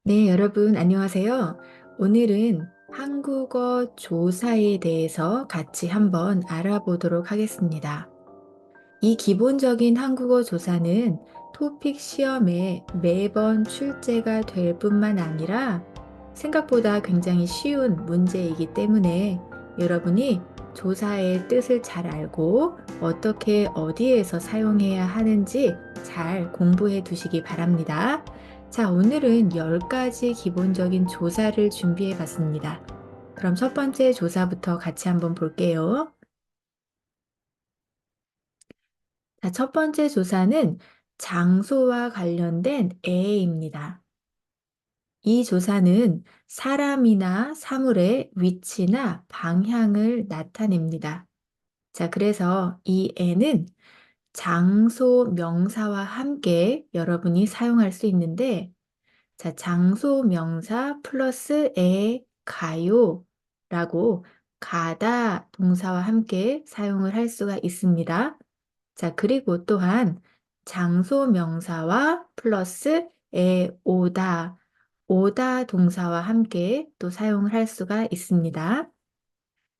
네, 여러분, 안녕하세요. 오늘은 한국어 조사에 대해서 같이 한번 알아보도록 하겠습니다. 이 기본적인 한국어 조사는 토픽 시험에 매번 출제가 될 뿐만 아니라 생각보다 굉장히 쉬운 문제이기 때문에 여러분이 조사의 뜻을 잘 알고 어떻게 어디에서 사용해야 하는지 잘 공부해 두시기 바랍니다. 자, 오늘은 10가지 기본적인 조사를 준비해 봤습니다. 그럼 첫 번째 조사부터 같이 한번 볼게요. 자, 첫 번째 조사는 장소와 관련된 애입니다. 이 조사는 사람이나 사물의 위치나 방향을 나타냅니다. 자, 그래서 이 애는 장소 명사와 함께 여러분이 사용할 수 있는데, 자, 장소 명사 플러스 에 가요 라고 가다 동사와 함께 사용을 할 수가 있습니다. 자, 그리고 또한 장소 명사와 플러스 에 오다, 오다 동사와 함께 또 사용을 할 수가 있습니다.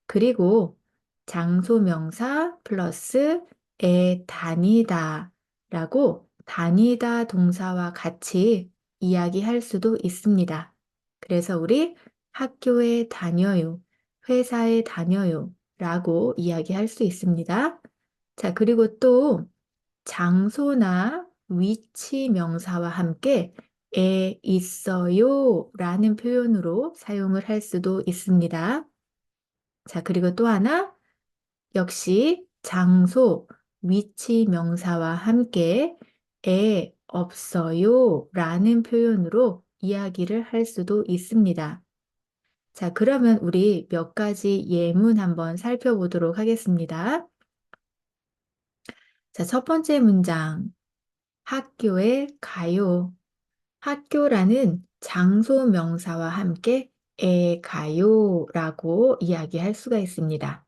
그리고 장소 명사 플러스 에 다니다 라고 다니다 동사와 같이 이야기할 수도 있습니다. 그래서 우리 학교에 다녀요, 회사에 다녀요 라고 이야기할 수 있습니다. 자, 그리고 또 장소나 위치 명사와 함께 에 있어요 라는 표현으로 사용을 할 수도 있습니다. 자, 그리고 또 하나, 역시 장소, 위치 명사와 함께 에 없어요 라는 표현으로 이야기를 할 수도 있습니다. 자, 그러면 우리 몇 가지 예문 한번 살펴보도록 하겠습니다. 자, 첫 번째 문장. 학교에 가요. 학교라는 장소 명사와 함께 에 가요 라고 이야기할 수가 있습니다.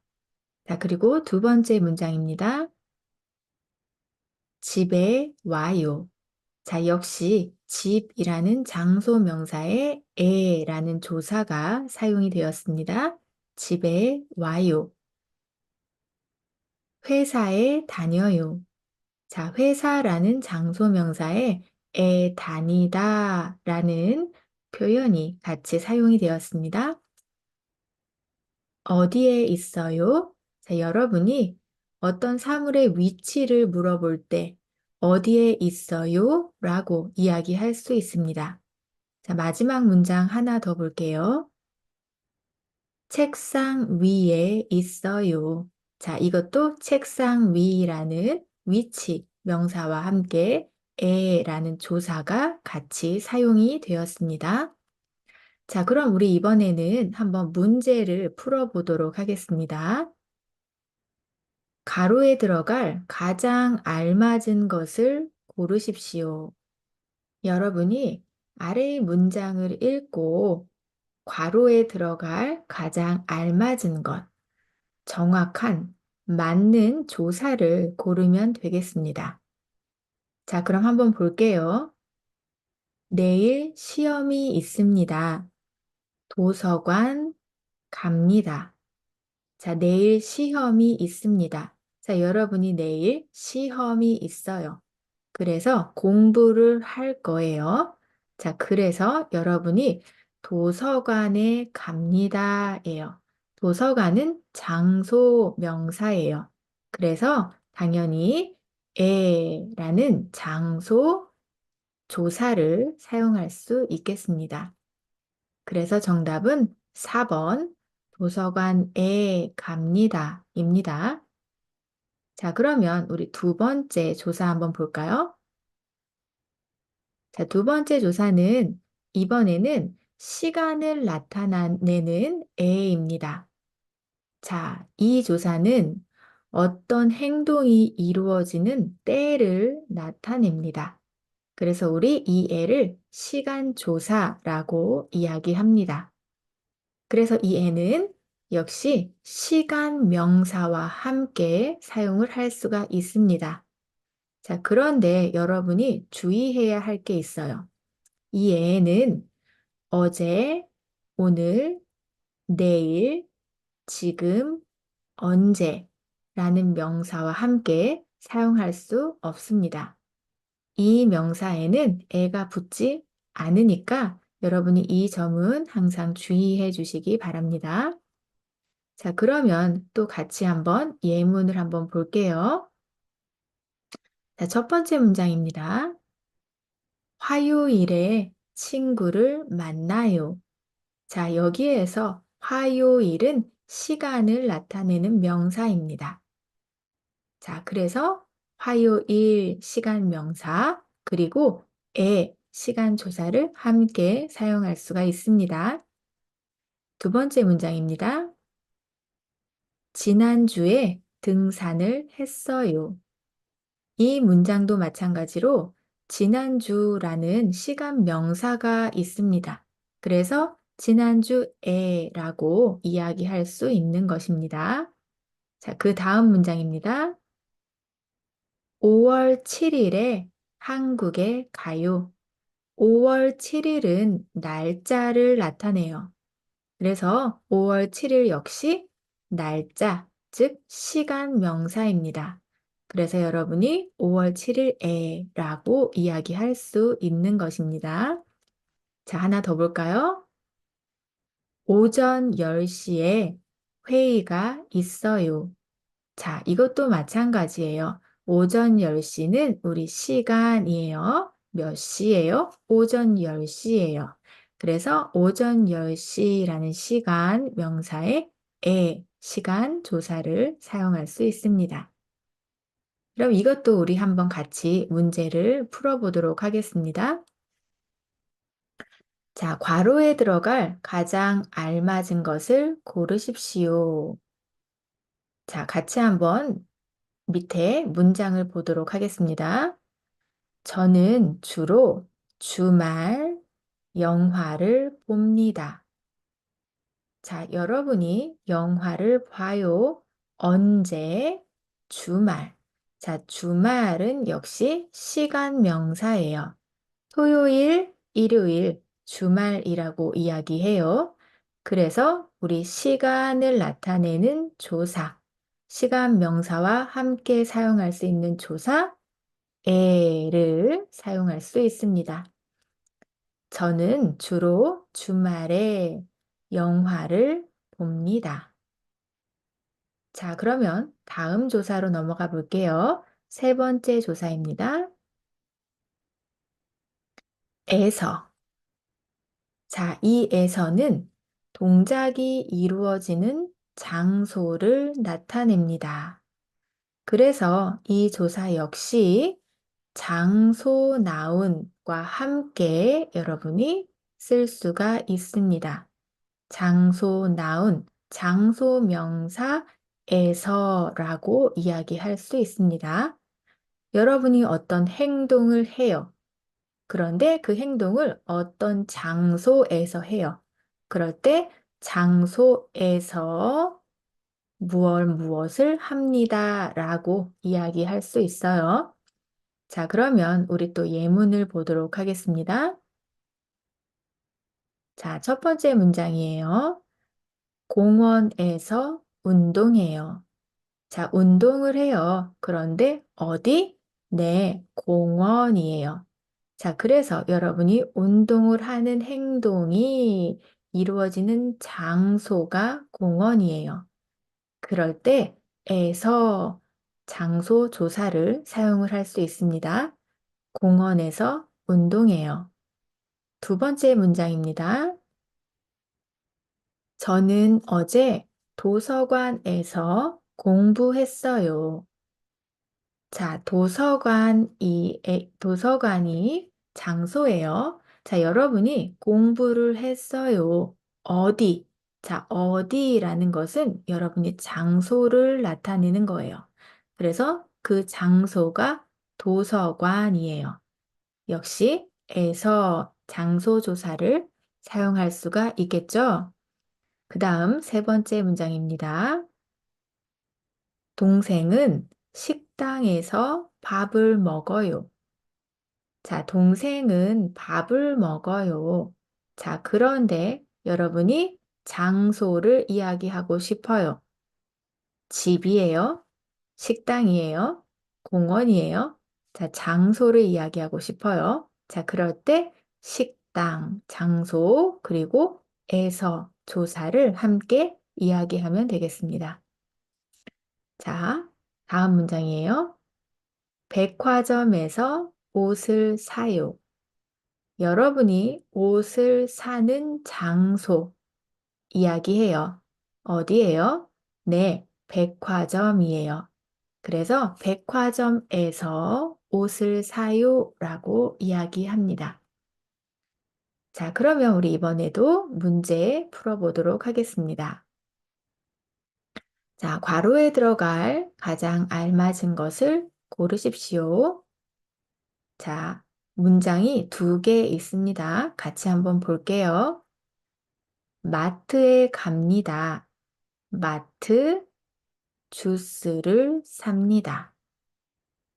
자, 그리고 두 번째 문장입니다. 집에 와요. 자, 역시 집이라는 장소 명사에 에라는 조사가 사용이 되었습니다. 집에 와요. 회사에 다녀요. 자, 회사라는 장소 명사에 에 다니다 라는 표현이 같이 사용이 되었습니다. 어디에 있어요? 자, 여러분이 어떤 사물의 위치를 물어볼 때 어디에 있어요? 라고 이야기할 수 있습니다. 자, 마지막 문장 하나 더 볼게요. 책상 위에 있어요. 자, 이것도 책상 위라는 위치 명사와 함께 에라는 조사가 같이 사용이 되었습니다. 자, 그럼 우리 이번에는 한번 문제를 풀어보도록 하겠습니다. 가로에 들어갈 가장 알맞은 것을 고르십시오. 여러분이 아래의 문장을 읽고 괄호에 들어갈 가장 알맞은 것, 정확한, 맞는 조사를 고르면 되겠습니다. 자, 그럼 한번 볼게요. 내일 시험이 있습니다. 도서관 갑니다. 자, 내일 시험이 있습니다. 자, 여러분이 내일 시험이 있어요. 그래서 공부를 할 거예요. 자, 그래서 여러분이 도서관에 갑니다예요. 도서관은 장소 명사예요. 그래서 당연히 에라는 장소 조사를 사용할 수 있겠습니다. 그래서 정답은 4번 도서관에 갑니다입니다. 자, 그러면 우리 두 번째 조사 한번 볼까요? 자, 두 번째 조사는 이번에는 시간을 나타내는 애입니다. 자, 이 조사는 어떤 행동이 이루어지는 때를 나타냅니다. 그래서 우리 이 애를 시간조사라고 이야기합니다. 그래서 이 애는 역시 시간 명사와 함께 사용을 할 수가 있습니다. 자, 그런데 여러분이 주의해야 할 게 있어요. 이 애는 어제, 오늘, 내일, 지금, 언제 라는 명사와 함께 사용할 수 없습니다. 이 명사에는 에가 붙지 않으니까 여러분이 이 점은 항상 주의해 주시기 바랍니다. 자, 그러면 또 같이 한번 예문을 한번 볼게요. 자, 첫 번째 문장입니다. 화요일에 친구를 만나요. 자, 여기에서 화요일은 시간을 나타내는 명사입니다. 자, 그래서 화요일 시간 명사 그리고 시간 조사를 함께 사용할 수가 있습니다. 두 번째 문장입니다. 지난주에 등산을 했어요. 이 문장도 마찬가지로 지난주라는 시간 명사가 있습니다. 그래서 지난주에라고 이야기할 수 있는 것입니다. 자, 그 다음 문장입니다. 5월 7일에 한국에 가요. 5월 7일은 날짜를 나타내요. 그래서 5월 7일 역시 날짜, 즉 시간 명사입니다. 그래서 여러분이 5월 7일에라고 이야기할 수 있는 것입니다. 자, 하나 더 볼까요? 오전 10시에 회의가 있어요. 자, 이것도 마찬가지예요. 오전 10시는 우리 시간이에요. 몇 시예요? 오전 10시예요. 그래서 오전 10시라는 시간 명사에 시간 조사를 사용할 수 있습니다. 그럼 이것도 우리 한번 같이 문제를 풀어보도록 하겠습니다. 자, 괄호에 들어갈 가장 알맞은 것을 고르십시오. 자, 같이 한번 밑에 문장을 보도록 하겠습니다. 저는 주로 주말 영화를 봅니다. 자, 여러분이 영화를 봐요. 언제? 주말. 자, 주말은 역시 시간 명사예요. 토요일, 일요일, 주말이라고 이야기해요. 그래서 우리 시간을 나타내는 조사, 시간 명사와 함께 사용할 수 있는 조사, 에를 사용할 수 있습니다. 저는 주로 주말에 영화를 봅니다. 자, 그러면 다음 조사로 넘어가 볼게요. 세 번째 조사입니다. 에서. 자, 이 에서는 동작이 이루어지는 장소를 나타냅니다. 그래서 이 조사 역시 장소 나운과 함께 여러분이 쓸 수가 있습니다. 장소 나운, 장소 명사에서라고 이야기할 수 있습니다. 여러분이 어떤 행동을 해요. 그런데 그 행동을 어떤 장소에서 해요. 그럴 때 장소에서 무엇을 합니다 라고 이야기할 수 있어요. 자, 그러면 우리 또 예문을 보도록 하겠습니다. 자, 첫 번째 문장이에요. 공원에서 운동해요. 자, 운동을 해요. 그런데 어디? 네, 공원이에요. 자, 그래서 여러분이 운동을 하는 행동이 이루어지는 장소가 공원이에요. 그럴 때 에서 장소 조사를 사용을 할 수 있습니다. 공원에서 운동해요. 두 번째 문장입니다. 저는 어제 도서관에서 공부했어요. 자, 도서관이 장소예요. 자, 여러분이 공부를 했어요. 어디? 자, 어디라는 것은 여러분이 장소를 나타내는 거예요. 그래서 그 장소가 도서관이에요. 역시 에서 장소 조사를 사용할 수가 있겠죠? 그 다음 세 번째 문장입니다. 동생은 식당에서 밥을 먹어요. 자, 동생은 밥을 먹어요. 자, 그런데 여러분이 장소를 이야기하고 싶어요. 집이에요? 식당이에요? 공원이에요? 자, 장소를 이야기하고 싶어요. 자, 그럴 때 식당, 장소, 그리고 에서 조사를 함께 이야기하면 되겠습니다. 자, 다음 문장이에요. 백화점에서 옷을 사요. 여러분이 옷을 사는 장소 이야기해요. 어디예요? 네, 백화점이에요. 그래서 백화점에서 옷을 사요라고 이야기합니다. 자, 그러면 우리 이번에도 문제 풀어보도록 하겠습니다. 자, 괄호에 들어갈 가장 알맞은 것을 고르십시오. 자, 문장이 두 개 있습니다. 같이 한번 볼게요. 마트에 갑니다. 마트 주스를 삽니다.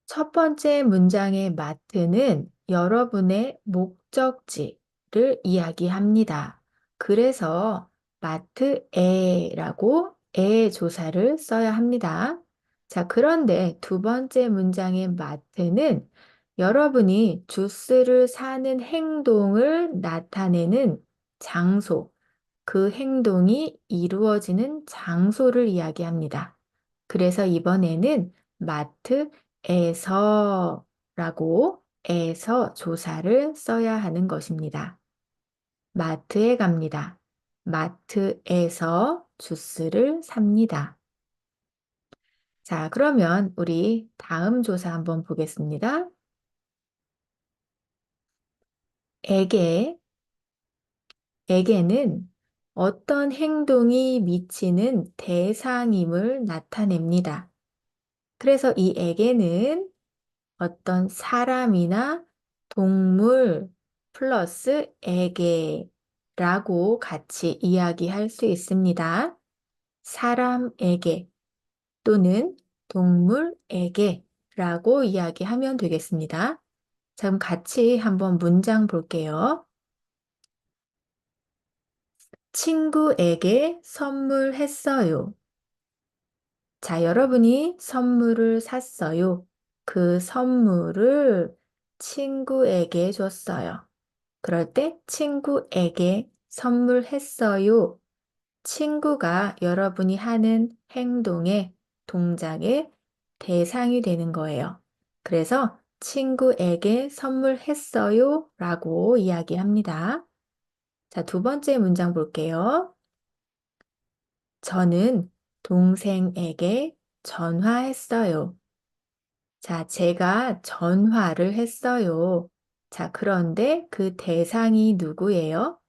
첫 번째 문장의 마트는 여러분의 목적지를 이야기합니다. 그래서 마트에라고 에 조사를 써야 합니다. 자, 그런데 두 번째 문장의 마트는 여러분이 주스를 사는 행동을 나타내는 장소, 그 행동이 이루어지는 장소를 이야기합니다. 그래서 이번에는 마트에서라고 에서 조사를 써야 하는 것입니다. 마트에 갑니다. 마트에서 주스를 삽니다. 자, 그러면 우리 다음 조사 한번 보겠습니다. 에게, 에게는 어떤 행동이 미치는 대상임을 나타냅니다. 그래서 이 에게는 어떤 사람이나 동물 플러스 에게라고 같이 이야기할 수 있습니다. 사람에게 또는 동물에게라고 이야기하면 되겠습니다. 자, 그럼 같이 한번 문장 볼게요. 친구에게 선물했어요. 자, 여러분이 선물을 샀어요. 그 선물을 친구에게 줬어요. 그럴 때 친구에게 선물했어요. 친구가 여러분이 하는 행동의 동작의 대상이 되는 거예요. 그래서 친구에게 선물했어요 라고 이야기합니다. 자, 두 번째 문장 볼게요. 저는 동생에게 전화했어요. 자, 제가 전화를 했어요. 자, 그런데 그 대상이 누구예요?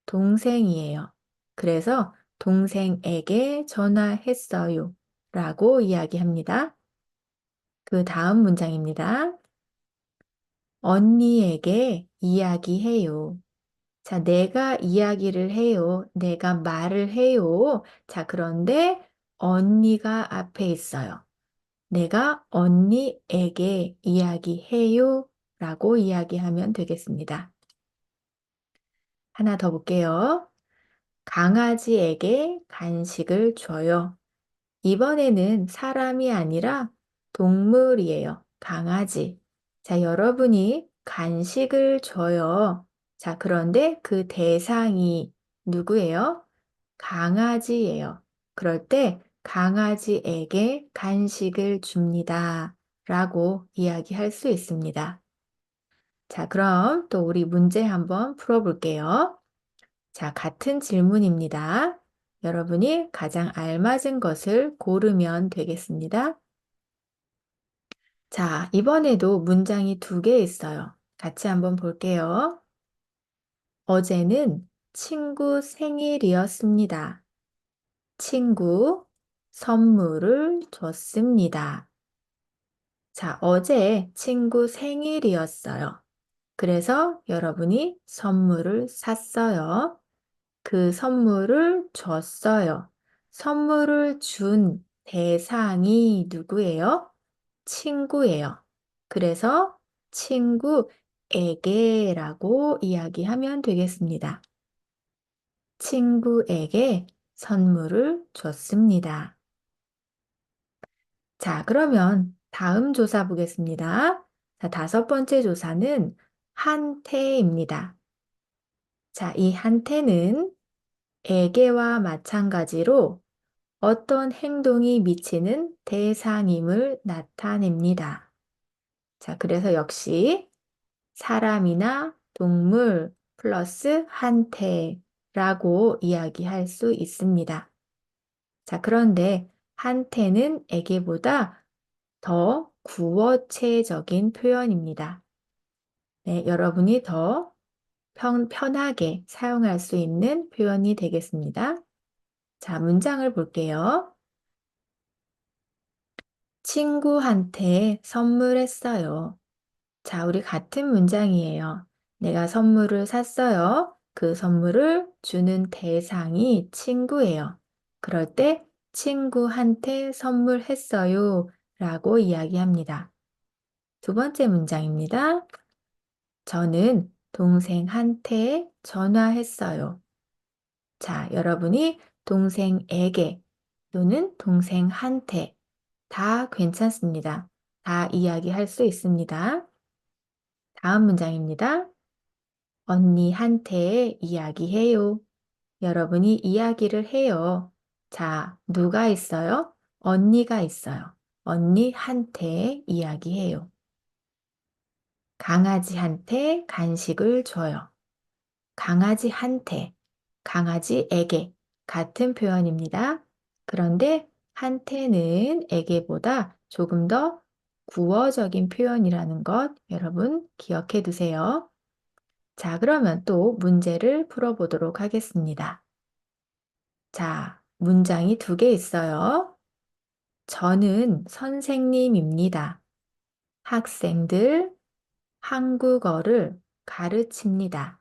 동생이에요. 그래서 동생에게 전화했어요. 라고 이야기합니다. 그 다음 문장입니다. 언니에게 이야기해요. 자, 내가 이야기를 해요. 내가 말을 해요. 자, 그런데 언니가 앞에 있어요. 내가 언니에게 이야기해요. 라고 이야기하면 되겠습니다. 하나 더 볼게요. 강아지에게 간식을 줘요. 이번에는 사람이 아니라 동물이에요. 강아지. 자, 여러분이 간식을 줘요. 자, 그런데 그 대상이 누구예요? 강아지예요. 그럴 때 강아지에게 간식을 줍니다. 라고 이야기할 수 있습니다. 자, 그럼 또 우리 문제 한번 풀어볼게요. 자, 같은 질문입니다. 여러분이 가장 알맞은 것을 고르면 되겠습니다. 자, 이번에도 문장이 두 개 있어요. 같이 한번 볼게요. 어제는 친구 생일이었습니다. 친구 선물을 줬습니다. 자, 어제 친구 생일이었어요. 그래서 여러분이 선물을 샀어요. 그 선물을 줬어요. 선물을 준 대상이 누구예요? 친구예요. 그래서 친구에게라고 이야기하면 되겠습니다. 친구에게 선물을 줬습니다. 자, 그러면 다음 조사 보겠습니다. 자, 다섯 번째 조사는 한태입니다. 자, 이 한태는 에게와 마찬가지로 어떤 행동이 미치는 대상임을 나타냅니다. 자, 그래서 역시 사람이나 동물 플러스 한태라고 이야기할 수 있습니다. 자, 그런데 한태는 에게보다 더 구어체적인 표현입니다. 네, 여러분이 더 편하게 사용할 수 있는 표현이 되겠습니다. 자, 문장을 볼게요. 친구한테 선물했어요. 자, 우리 같은 문장이에요. 내가 선물을 샀어요. 그 선물을 주는 대상이 친구예요. 그럴 때 친구한테 선물했어요 라고 이야기합니다. 두 번째 문장입니다. 저는 동생한테 전화했어요. 자, 여러분이 동생에게 또는 동생한테 다 괜찮습니다. 다 이야기할 수 있습니다. 다음 문장입니다. 언니한테 이야기해요. 여러분이 이야기를 해요. 자, 누가 있어요? 언니가 있어요. 언니한테 이야기해요. 강아지한테 간식을 줘요. 강아지한테, 강아지에게 같은 표현입니다. 그런데 한테는 에게보다 조금 더 구어적인 표현이라는 것 여러분 기억해 두세요. 자, 그러면 또 문제를 풀어보도록 하겠습니다. 자, 문장이 두 개 있어요. 저는 선생님입니다. 학생들 한국어를 가르칩니다.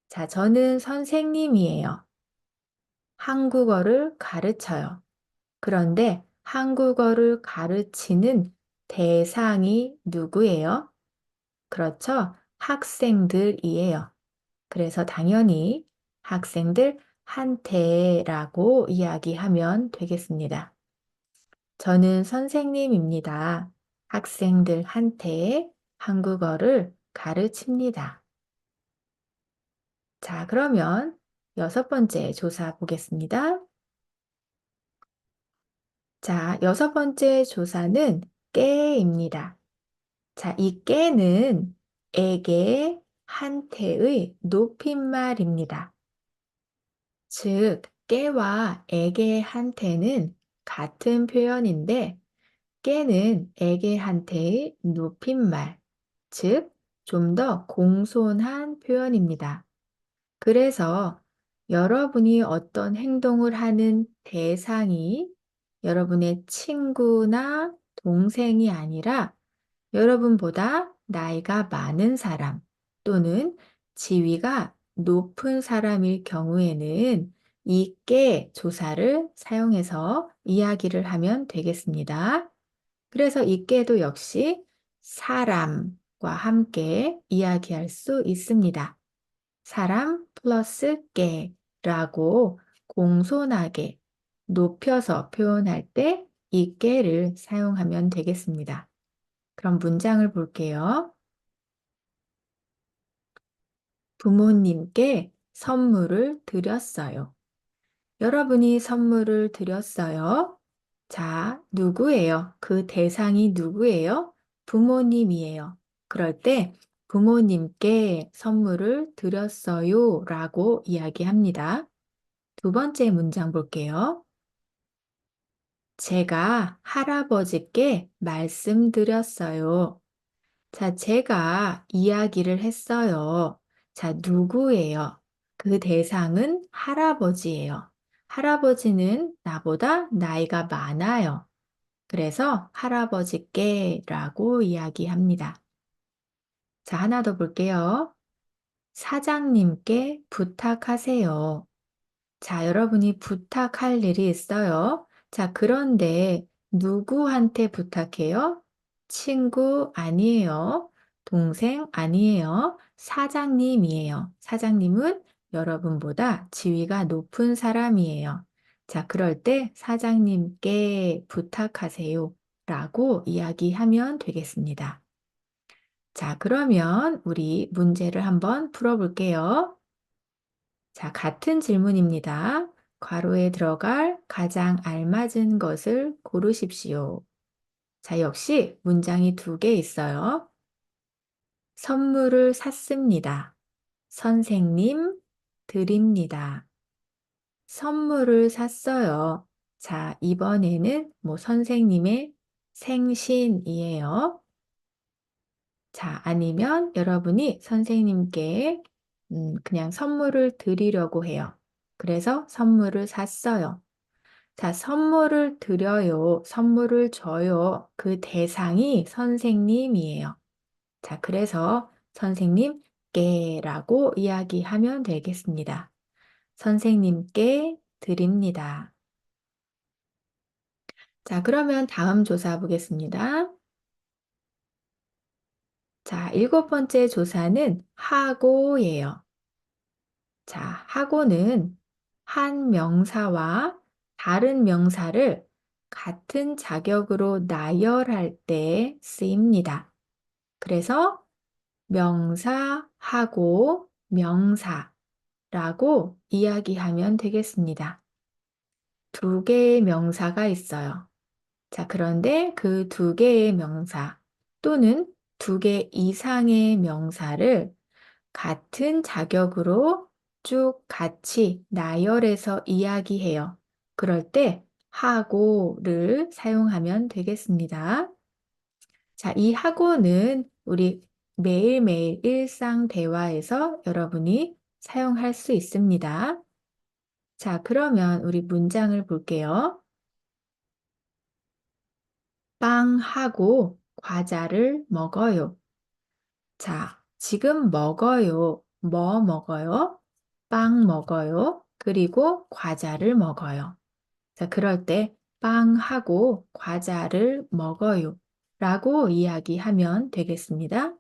자, 저는 선생님이에요. 한국어를 가르쳐요. 그런데 한국어를 가르치는 대상이 누구예요? 그렇죠? 학생들이에요. 그래서 당연히 학생들한테라고 이야기하면 되겠습니다. 저는 선생님입니다. 학생들한테 한국어를 가르칩니다. 자, 그러면 여섯 번째 조사 보겠습니다. 자, 여섯 번째 조사는 깨입니다. 자, 이 깨는 에게 한테의 높임말입니다. 즉, 깨와 에게 한테는 같은 표현인데 깨는 에게 한테의 높임말, 즉, 좀 더 공손한 표현입니다. 그래서 여러분이 어떤 행동을 하는 대상이 여러분의 친구나 동생이 아니라 여러분보다 나이가 많은 사람 또는 지위가 높은 사람일 경우에는 이 깨 조사를 사용해서 이야기를 하면 되겠습니다. 그래서 이 깨도 역시 사람과 함께 이야기할 수 있습니다. 사람 플러스 깨라고 공손하게 높여서 표현할 때 이 깨를 사용하면 되겠습니다. 그럼 문장을 볼게요. 부모님께 선물을 드렸어요. 여러분이 선물을 드렸어요. 자, 누구예요? 그 대상이 누구예요? 부모님이에요. 그럴 때 부모님께 선물을 드렸어요 라고 이야기합니다. 두 번째 문장 볼게요. 제가 할아버지께 말씀드렸어요. 자, 제가 이야기를 했어요. 자, 누구예요? 그 대상은 할아버지예요. 할아버지는 나보다 나이가 많아요. 그래서 할아버지께라고 이야기합니다. 자, 하나 더 볼게요. 사장님께 부탁하세요. 자, 여러분이 부탁할 일이 있어요. 자, 그런데 누구한테 부탁해요? 친구 아니에요. 동생 아니에요. 사장님이에요. 사장님은 여러분보다 지위가 높은 사람이에요. 자, 그럴 때 사장님께 부탁하세요. 라고 이야기하면 되겠습니다. 자, 그러면 우리 문제를 한번 풀어볼게요. 자, 같은 질문입니다. 괄호에 들어갈 가장 알맞은 것을 고르십시오. 자, 역시 문장이 두 개 있어요. 선물을 샀습니다. 선생님, 드립니다. 선물을 샀어요. 자, 이번에는 선생님의 생신이에요. 자, 아니면 여러분이 선생님께 그냥 선물을 드리려고 해요. 그래서 선물을 샀어요. 자, 선물을 드려요. 선물을 줘요. 그 대상이 선생님이에요. 자, 그래서 선생님께라고 이야기하면 되겠습니다. 선생님께 드립니다. 자, 그러면 다음 조사 보겠습니다. 자, 일곱 번째 조사는 하고예요. 자, 하고는 한 명사와 다른 명사를 같은 자격으로 나열할 때 쓰입니다. 그래서 명사하고 명사라고 이야기하면 되겠습니다. 두 개의 명사가 있어요. 자, 그런데 그 두 개의 명사 또는 두 개 이상의 명사를 같은 자격으로 쭉 같이 나열해서 이야기해요. 그럴 때 하고를 사용하면 되겠습니다. 자, 이 하고는 우리 매일매일 일상 대화에서 여러분이 사용할 수 있습니다. 자, 그러면 우리 문장을 볼게요. 빵하고 과자를 먹어요. 자, 지금 먹어요. 뭐 먹어요? 빵 먹어요. 그리고 과자를 먹어요. 자, 그럴 때 빵하고 과자를 먹어요. 라고 이야기하면 되겠습니다.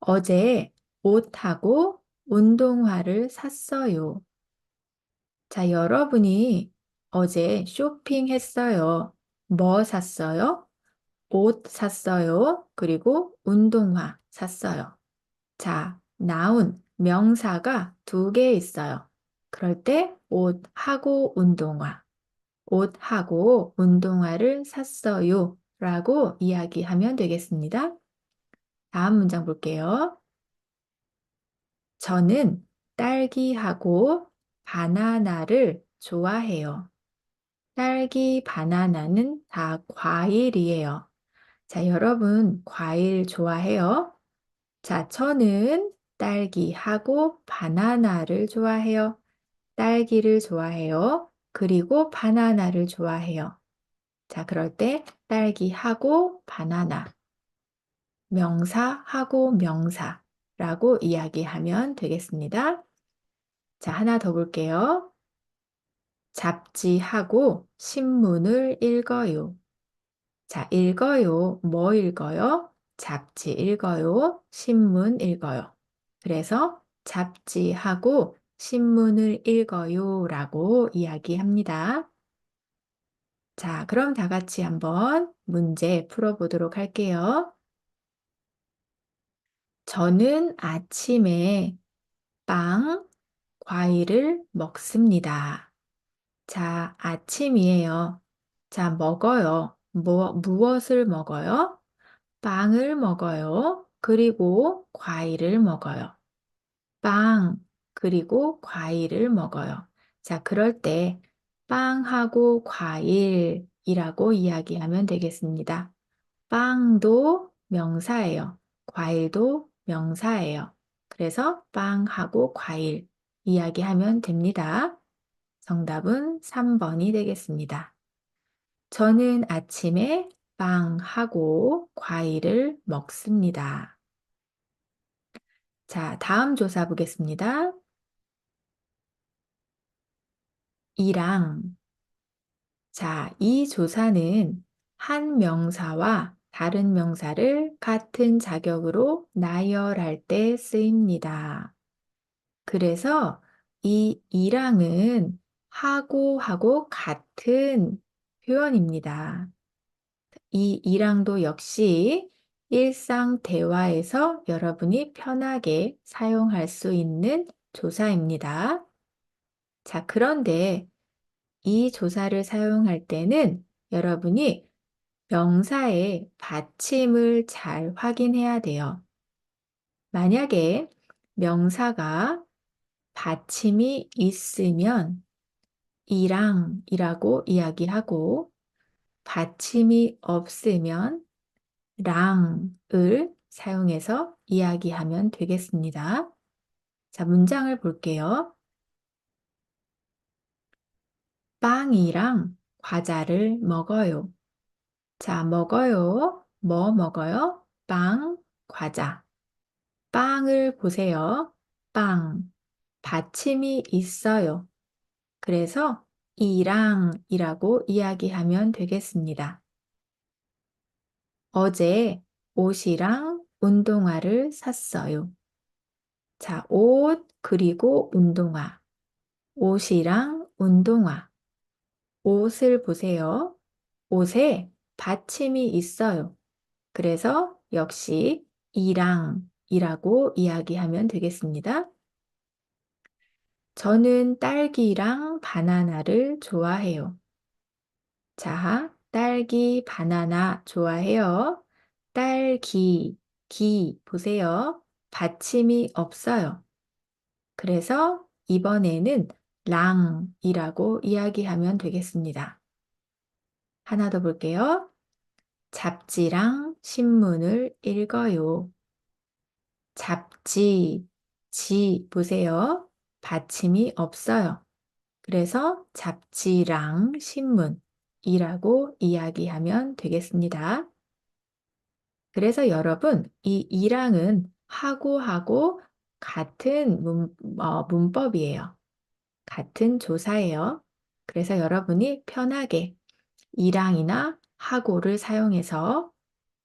어제 옷하고 운동화를 샀어요. 자, 여러분이 어제 쇼핑했어요. 뭐 샀어요? 옷 샀어요. 그리고 운동화 샀어요. 자, 나온 명사가 두 개 있어요. 그럴 때 옷하고 운동화, 옷하고 운동화를 샀어요. 라고 이야기하면 되겠습니다. 다음 문장 볼게요. 저는 딸기하고 바나나를 좋아해요. 딸기, 바나나는 다 과일이에요. 자, 여러분, 과일 좋아해요? 자, 저는 딸기하고 바나나를 좋아해요. 딸기를 좋아해요. 그리고 바나나를 좋아해요. 자, 그럴 때 딸기하고 바나나, 명사하고 명사라고 이야기하면 되겠습니다. 자, 하나 더 볼게요. 잡지하고 신문을 읽어요. 자, 읽어요. 뭐 읽어요? 잡지 읽어요. 신문 읽어요. 그래서 잡지하고 신문을 읽어요 라고 이야기합니다. 자, 그럼 다 같이 한번 문제 풀어보도록 할게요. 저는 아침에 빵, 과일을 먹습니다. 자, 아침이에요. 자, 먹어요. 무엇을 먹어요? 빵을 먹어요. 그리고 과일을 먹어요. 빵, 그리고 과일을 먹어요. 자, 그럴 때 빵하고 과일이라고 이야기하면 되겠습니다. 빵도 명사예요. 과일도 명사예요. 그래서 빵하고 과일 이야기하면 됩니다. 정답은 3번이 되겠습니다. 저는 아침에 빵하고 과일을 먹습니다. 자, 다음 조사 보겠습니다. 이랑. 자, 이 조사는 한 명사와 다른 명사를 같은 자격으로 나열할 때 쓰입니다. 그래서 이 이랑은 하고 같은 표현입니다. 이 이랑도 역시 일상 대화에서 여러분이 편하게 사용할 수 있는 조사입니다. 자, 그런데 이 조사를 사용할 때는 여러분이 명사의 받침을 잘 확인해야 돼요. 만약에 명사가 받침이 있으면 이랑이라고 이야기하고 받침이 없으면 랑을 사용해서 이야기하면 되겠습니다. 자, 문장을 볼게요. 빵이랑 과자를 먹어요. 자, 먹어요. 뭐 먹어요? 빵, 과자. 빵을 보세요. 빵. 받침이 있어요. 그래서 이랑이라고 이야기하면 되겠습니다. 어제 옷이랑 운동화를 샀어요. 자, 옷 그리고 운동화. 옷이랑 운동화. 옷을 보세요. 옷에 받침이 있어요. 그래서 역시 이랑이라고 이야기하면 되겠습니다. 저는 딸기랑 바나나를 좋아해요. 자, 딸기, 바나나 좋아해요. 딸기, 기 보세요. 받침이 없어요. 그래서 이번에는 랑이라고 이야기하면 되겠습니다. 하나 더 볼게요. 잡지랑 신문을 읽어요. 잡지, 지 보세요. 받침이 없어요. 그래서 잡지랑 신문이라고 이야기하면 되겠습니다. 그래서 여러분, 이 이랑은 하고 같은 문법이에요. 같은 조사예요. 그래서 여러분이 편하게 이랑이나 하고를 사용해서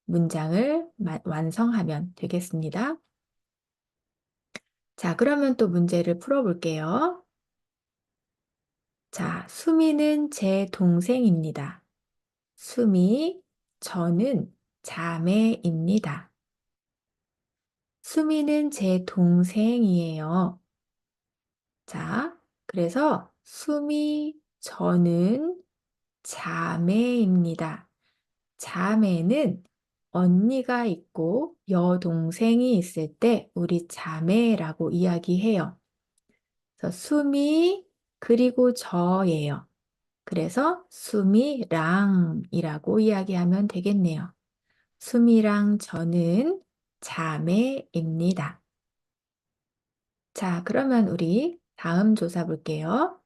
문장을 완성하면 되겠습니다. 자, 그러면 또 문제를 풀어볼게요. 자, 수미는 제 동생입니다. 수미, 저는 자매입니다. 수미는 제 동생이에요. 자, 그래서 수미, 저는 자매입니다. 자매는 언니가 있고 여동생이 있을 때 우리 자매라고 이야기해요. 그래서 수미 그리고 저예요. 그래서 수미랑이라고 이야기하면 되겠네요. 수미랑 저는 자매입니다. 자, 그러면 우리 다음 조사 볼게요.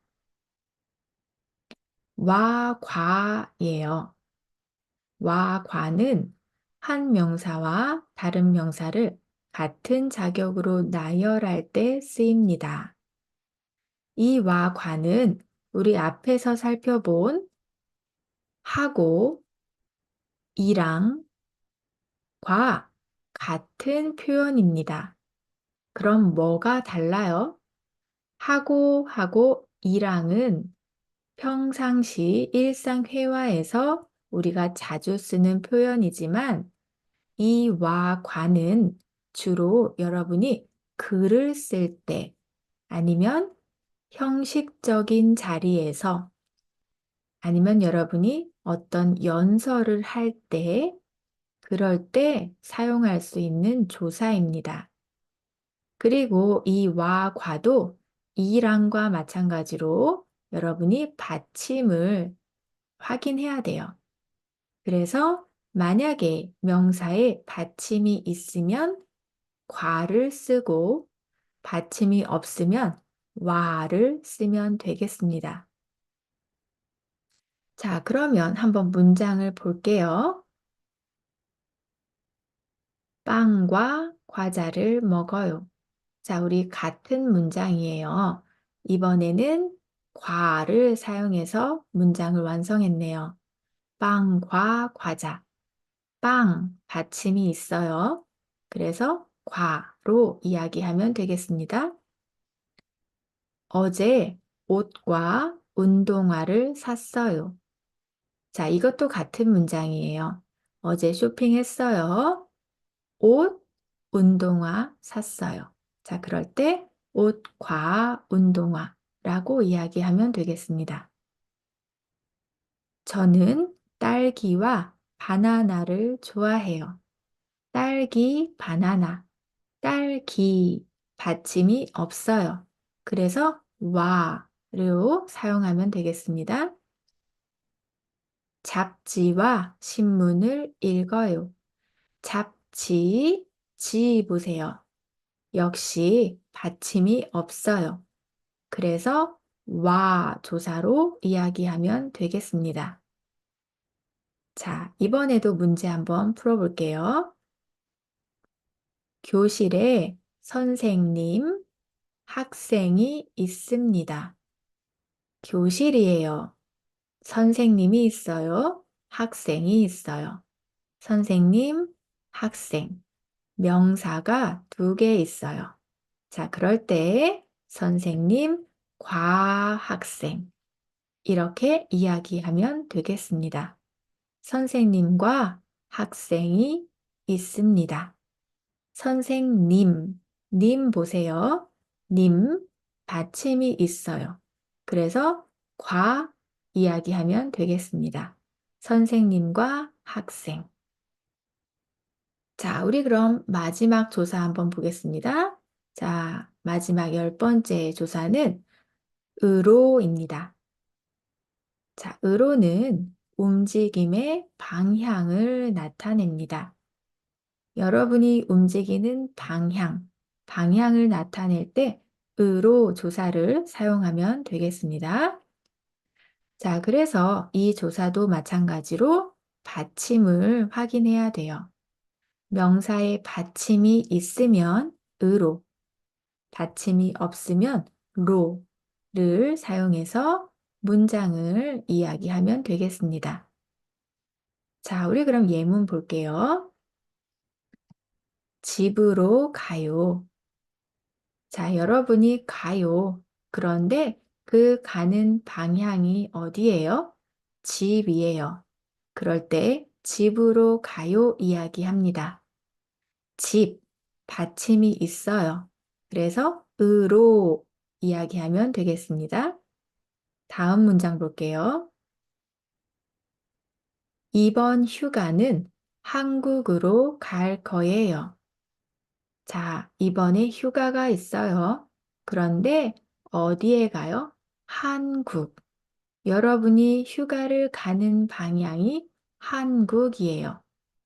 와, 과예요. 와, 과는 한 명사와 다른 명사를 같은 자격으로 나열할 때 쓰입니다. 이 와, 과는 우리 앞에서 살펴본 하고, 이랑, 과 같은 표현입니다. 그럼 뭐가 달라요? 하고 이랑은 평상시 일상 회화에서 우리가 자주 쓰는 표현이지만 이와 과는 주로 여러분이 글을 쓸 때 아니면 형식적인 자리에서 아니면 여러분이 어떤 연설을 할 때 그럴 때 사용할 수 있는 조사입니다. 그리고 이와 과도 이랑과 마찬가지로 여러분이 받침을 확인해야 돼요. 그래서 만약에 명사에 받침이 있으면 과를 쓰고 받침이 없으면 와를 쓰면 되겠습니다. 자, 그러면 한번 문장을 볼게요. 빵과 과자를 먹어요. 자, 우리 같은 문장이에요. 이번에는 과를 사용해서 문장을 완성했네요. 빵과 과자. 빵, 받침이 있어요. 그래서 과로 이야기하면 되겠습니다. 어제 옷과 운동화를 샀어요. 자, 이것도 같은 문장이에요. 어제 쇼핑했어요. 옷, 운동화 샀어요. 자, 그럴 때 옷과 운동화라고 이야기하면 되겠습니다. 저는 딸기와 바나나를 좋아해요. 딸기, 바나나. 딸기 받침이 없어요. 그래서 와로 사용하면 되겠습니다. 잡지와 신문을 읽어요. 잡지, 지 보세요. 역시 받침이 없어요. 그래서 와 조사로 이야기하면 되겠습니다. 자, 이번에도 문제 한번 풀어볼게요. 교실에 선생님, 학생이 있습니다. 교실이에요. 선생님이 있어요. 학생이 있어요. 선생님, 학생. 명사가 두 개 있어요. 자, 그럴 때 선생님, 과학생. 이렇게 이야기하면 되겠습니다. 선생님과 학생이 있습니다. 선생님, 님 보세요. 님, 받침이 있어요. 그래서 과 이야기하면 되겠습니다. 선생님과 학생. 자, 우리 그럼 마지막 조사 한번 보겠습니다. 자, 마지막 10번째 조사는 으로입니다. 자, 으로는 움직임의 방향을 나타냅니다. 여러분이 움직이는 방향을 나타낼 때 으로 조사를 사용하면 되겠습니다. 자, 그래서 이 조사도 마찬가지로 받침을 확인해야 돼요. 명사에 받침이 있으면 으로, 받침이 없으면 로를 사용해서 문장을 이야기하면 되겠습니다. 자, 우리 그럼 예문 볼게요. 집으로 가요. 자, 여러분이 가요. 그런데 그 가는 방향이 어디예요? 집이에요. 그럴 때 집으로 가요 이야기합니다. 집, 받침이 있어요. 그래서 으로 이야기하면 되겠습니다. 다음 문장 볼게요. 이번 휴가는 한국으로 갈 거예요. 자, 이번에 휴가가 있어요. 그런데 어디에 가요? 한국. 여러분이 휴가를 가는 방향이 한국이에요.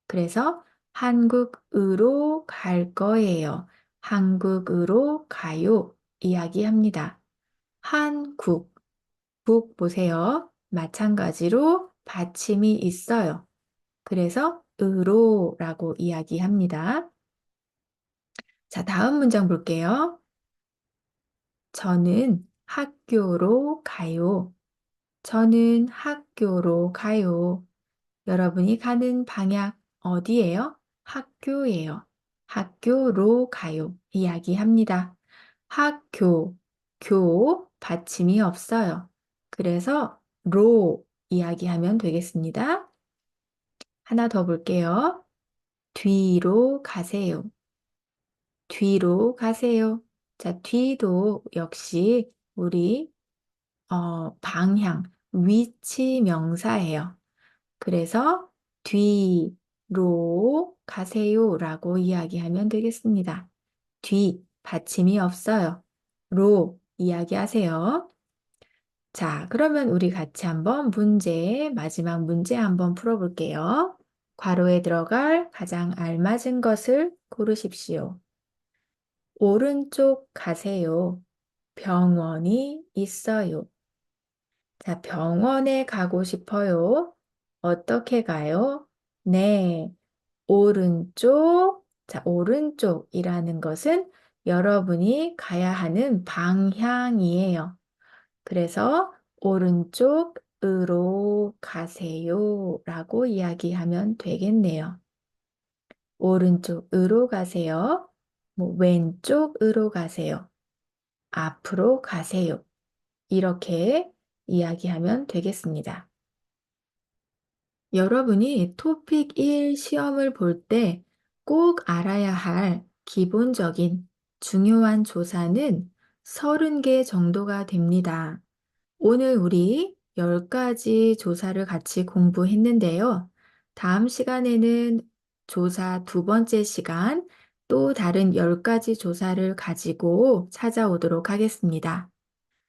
그래서 한국으로 갈 거예요. 한국으로 가요. 이야기합니다. 한국, 국 보세요. 마찬가지로 받침이 있어요. 그래서 으로라고 이야기합니다. 자, 다음 문장 볼게요. 저는 학교로 가요. 저는 학교로 가요. 여러분이 가는 방향 어디예요? 학교예요. 학교로 가요. 이야기합니다. 학교, 교, 받침이 없어요. 그래서 로 이야기하면 되겠습니다. 하나 더 볼게요. 뒤로 가세요. 뒤로 가세요. 자, 뒤도 역시 우리 방향, 위치 명사예요. 그래서 뒤로 가세요라고 이야기하면 되겠습니다. 뒤, 받침이 없어요. 로 이야기하세요. 자, 그러면 우리 같이 한번 마지막 문제 한번 풀어볼게요. 괄호에 들어갈 가장 알맞은 것을 고르십시오. 오른쪽 가세요. 병원이 있어요. 자, 병원에 가고 싶어요. 어떻게 가요? 네, 오른쪽. 자, 오른쪽이라는 것은 여러분이 가야 하는 방향이에요. 그래서 오른쪽으로 가세요 라고 이야기하면 되겠네요. 오른쪽으로 가세요. 뭐 왼쪽으로 가세요. 앞으로 가세요. 이렇게 이야기하면 되겠습니다. 여러분이 토픽 1 시험을 볼 때 꼭 알아야 할 기본적인 중요한 조사는 30개 정도가 됩니다. 오늘 우리 10가지 조사를 같이 공부했는데요. 다음 시간에는 조사 두 번째 시간, 또 다른 10가지 조사를 가지고 찾아오도록 하겠습니다.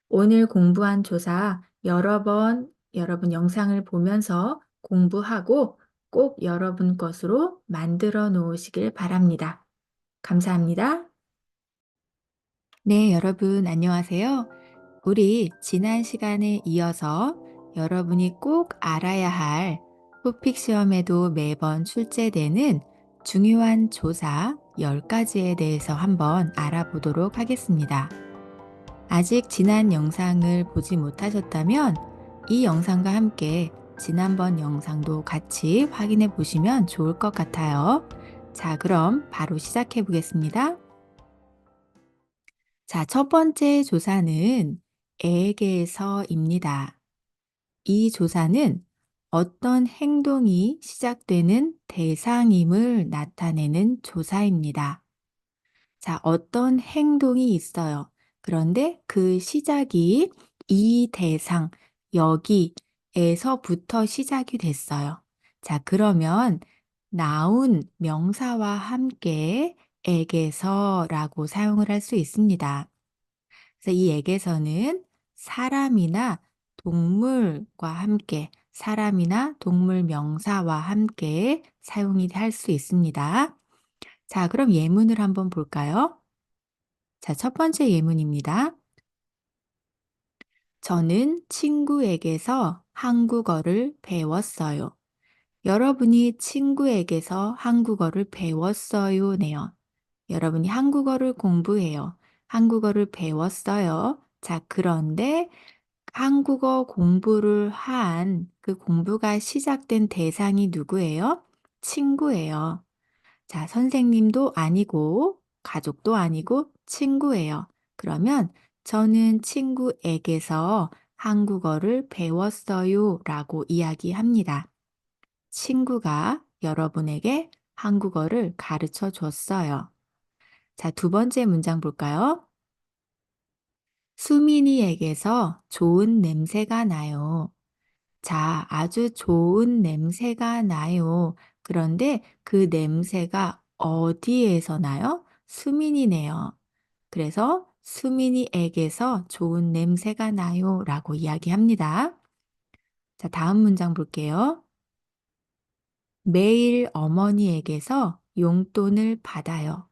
오늘 공부한 조사 여러 번 여러분 영상을 보면서 공부하고 꼭 여러분 것으로 만들어 놓으시길 바랍니다. 감사합니다. 네, 여러분 안녕하세요. 우리 지난 시간에 이어서 여러분이 꼭 알아야 할 토픽 시험에도 매번 출제되는 중요한 조사 10가지에 대해서 한번 알아보도록 하겠습니다. 아직 지난 영상을 보지 못하셨다면 이 영상과 함께 지난번 영상도 같이 확인해 보시면 좋을 것 같아요. 자, 그럼 바로 시작해 보겠습니다. 자, 첫 번째 조사는 에게서입니다. 이 조사는 어떤 행동이 시작되는 대상임을 나타내는 조사입니다. 자, 어떤 행동이 있어요. 그런데 그 시작이 이 대상, 여기에서부터 시작이 됐어요. 자, 그러면 나온 명사와 함께 에게서라고 사용을 할 수 있습니다. 그래서 이 에게서는 사람이나 동물과 함께, 사람이나 동물 명사와 함께 사용이 할 수 있습니다. 자, 그럼 예문을 한번 볼까요? 자, 첫 번째 예문입니다. 저는 친구에게서 한국어를 배웠어요. 여러분이 친구에게서 한국어를 배웠어요네요. 여러분이 한국어를 공부해요. 한국어를 배웠어요. 자, 그런데 한국어 공부를 한 그 공부가 시작된 대상이 누구예요? 친구예요. 자, 선생님도 아니고 가족도 아니고 친구예요. 그러면 저는 친구에게서 한국어를 배웠어요 라고 이야기합니다. 친구가 여러분에게 한국어를 가르쳐 줬어요. 자, 두 번째 문장 볼까요? 수민이에게서 좋은 냄새가 나요. 자, 아주 좋은 냄새가 나요. 그런데 그 냄새가 어디에서 나요? 수민이네요. 그래서 수민이에게서 좋은 냄새가 나요. 라고 이야기합니다. 자, 다음 문장 볼게요. 매일 어머니에게서 용돈을 받아요.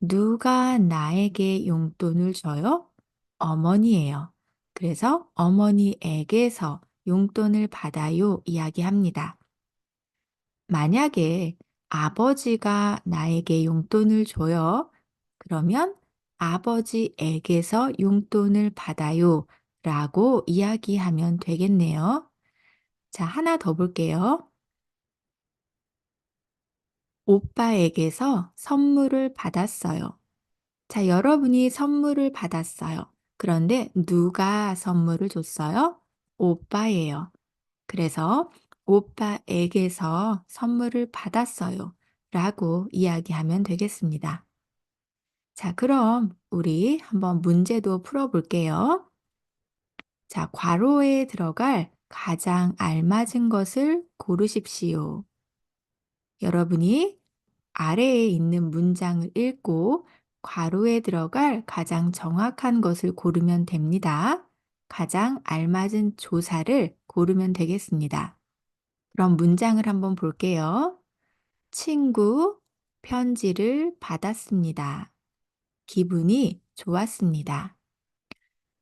누가 나에게 용돈을 줘요? 어머니예요. 그래서 어머니에게서 용돈을 받아요 이야기합니다. 만약에 아버지가 나에게 용돈을 줘요. 그러면 아버지에게서 용돈을 받아요 라고 이야기하면 되겠네요. 자, 하나 더 볼게요. 오빠에게서 선물을 받았어요. 자, 여러분이 선물을 받았어요. 그런데 누가 선물을 줬어요? 오빠예요. 그래서 오빠에게서 선물을 받았어요. 라고 이야기하면 되겠습니다. 자, 그럼 우리 한번 문제도 풀어볼게요. 자, 괄호에 들어갈 가장 알맞은 것을 고르십시오. 여러분이 아래에 있는 문장을 읽고 괄호에 들어갈 가장 정확한 것을 고르면 됩니다. 가장 알맞은 조사를 고르면 되겠습니다. 그럼 문장을 한번 볼게요. 친구 편지를 받았습니다. 기분이 좋았습니다.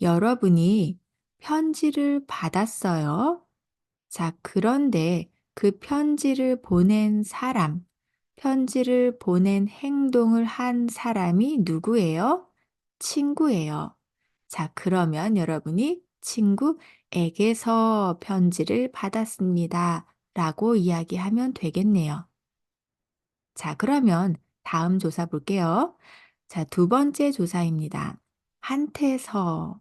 여러분이 편지를 받았어요. 자, 그런데 그 편지를 보낸 사람, 편지를 보낸 행동을 한 사람이 누구예요? 친구예요. 자, 그러면 여러분이 친구에게서 편지를 받았습니다. 라고 이야기하면 되겠네요. 자, 그러면 다음 조사 볼게요. 자, 두 번째 조사입니다. 한테서.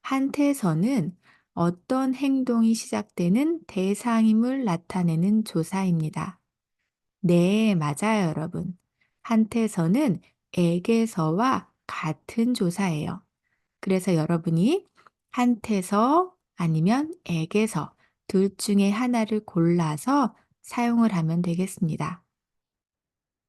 한테서는 어떤 행동이 시작되는 대상임을 나타내는 조사입니다. 네, 맞아요, 여러분. 한테서는 에게서와 같은 조사예요. 그래서 여러분이 한테서 아니면 에게서 둘 중에 하나를 골라서 사용을 하면 되겠습니다.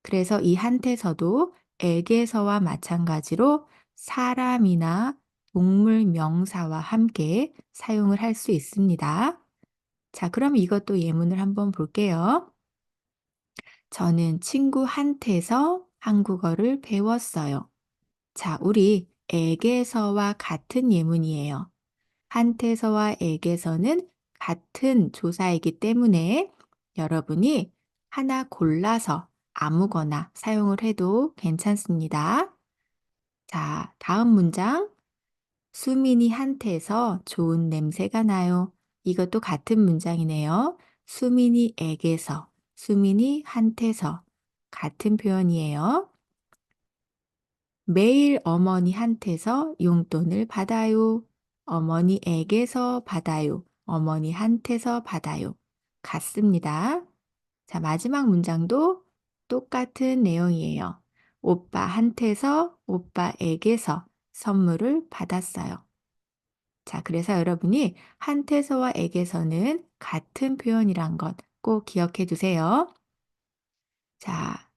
그래서 이 한테서도 에게서와 마찬가지로 사람이나 동물 명사와 함께 사용을 할 수 있습니다. 자, 그럼 이것도 예문을 한번 볼게요. 저는 친구한테서 한국어를 배웠어요. 자, 우리 에게서와 같은 예문이에요. 한테서와 에게서는 같은 조사이기 때문에 여러분이 하나 골라서 아무거나 사용을 해도 괜찮습니다. 자, 다음 문장. 수민이한테서 좋은 냄새가 나요. 이것도 같은 문장이네요. 수민이에게서, 수민이한테서 같은 표현이에요. 매일 어머니한테서 용돈을 받아요. 어머니에게서 받아요. 어머니한테서 받아요. 같습니다. 자, 마지막 문장도 똑같은 내용이에요. 오빠한테서, 오빠에게서 선물을 받았어요. 자, 그래서 여러분이 한테서와 에게서는 같은 표현이란 것 꼭 기억해 두세요. 자,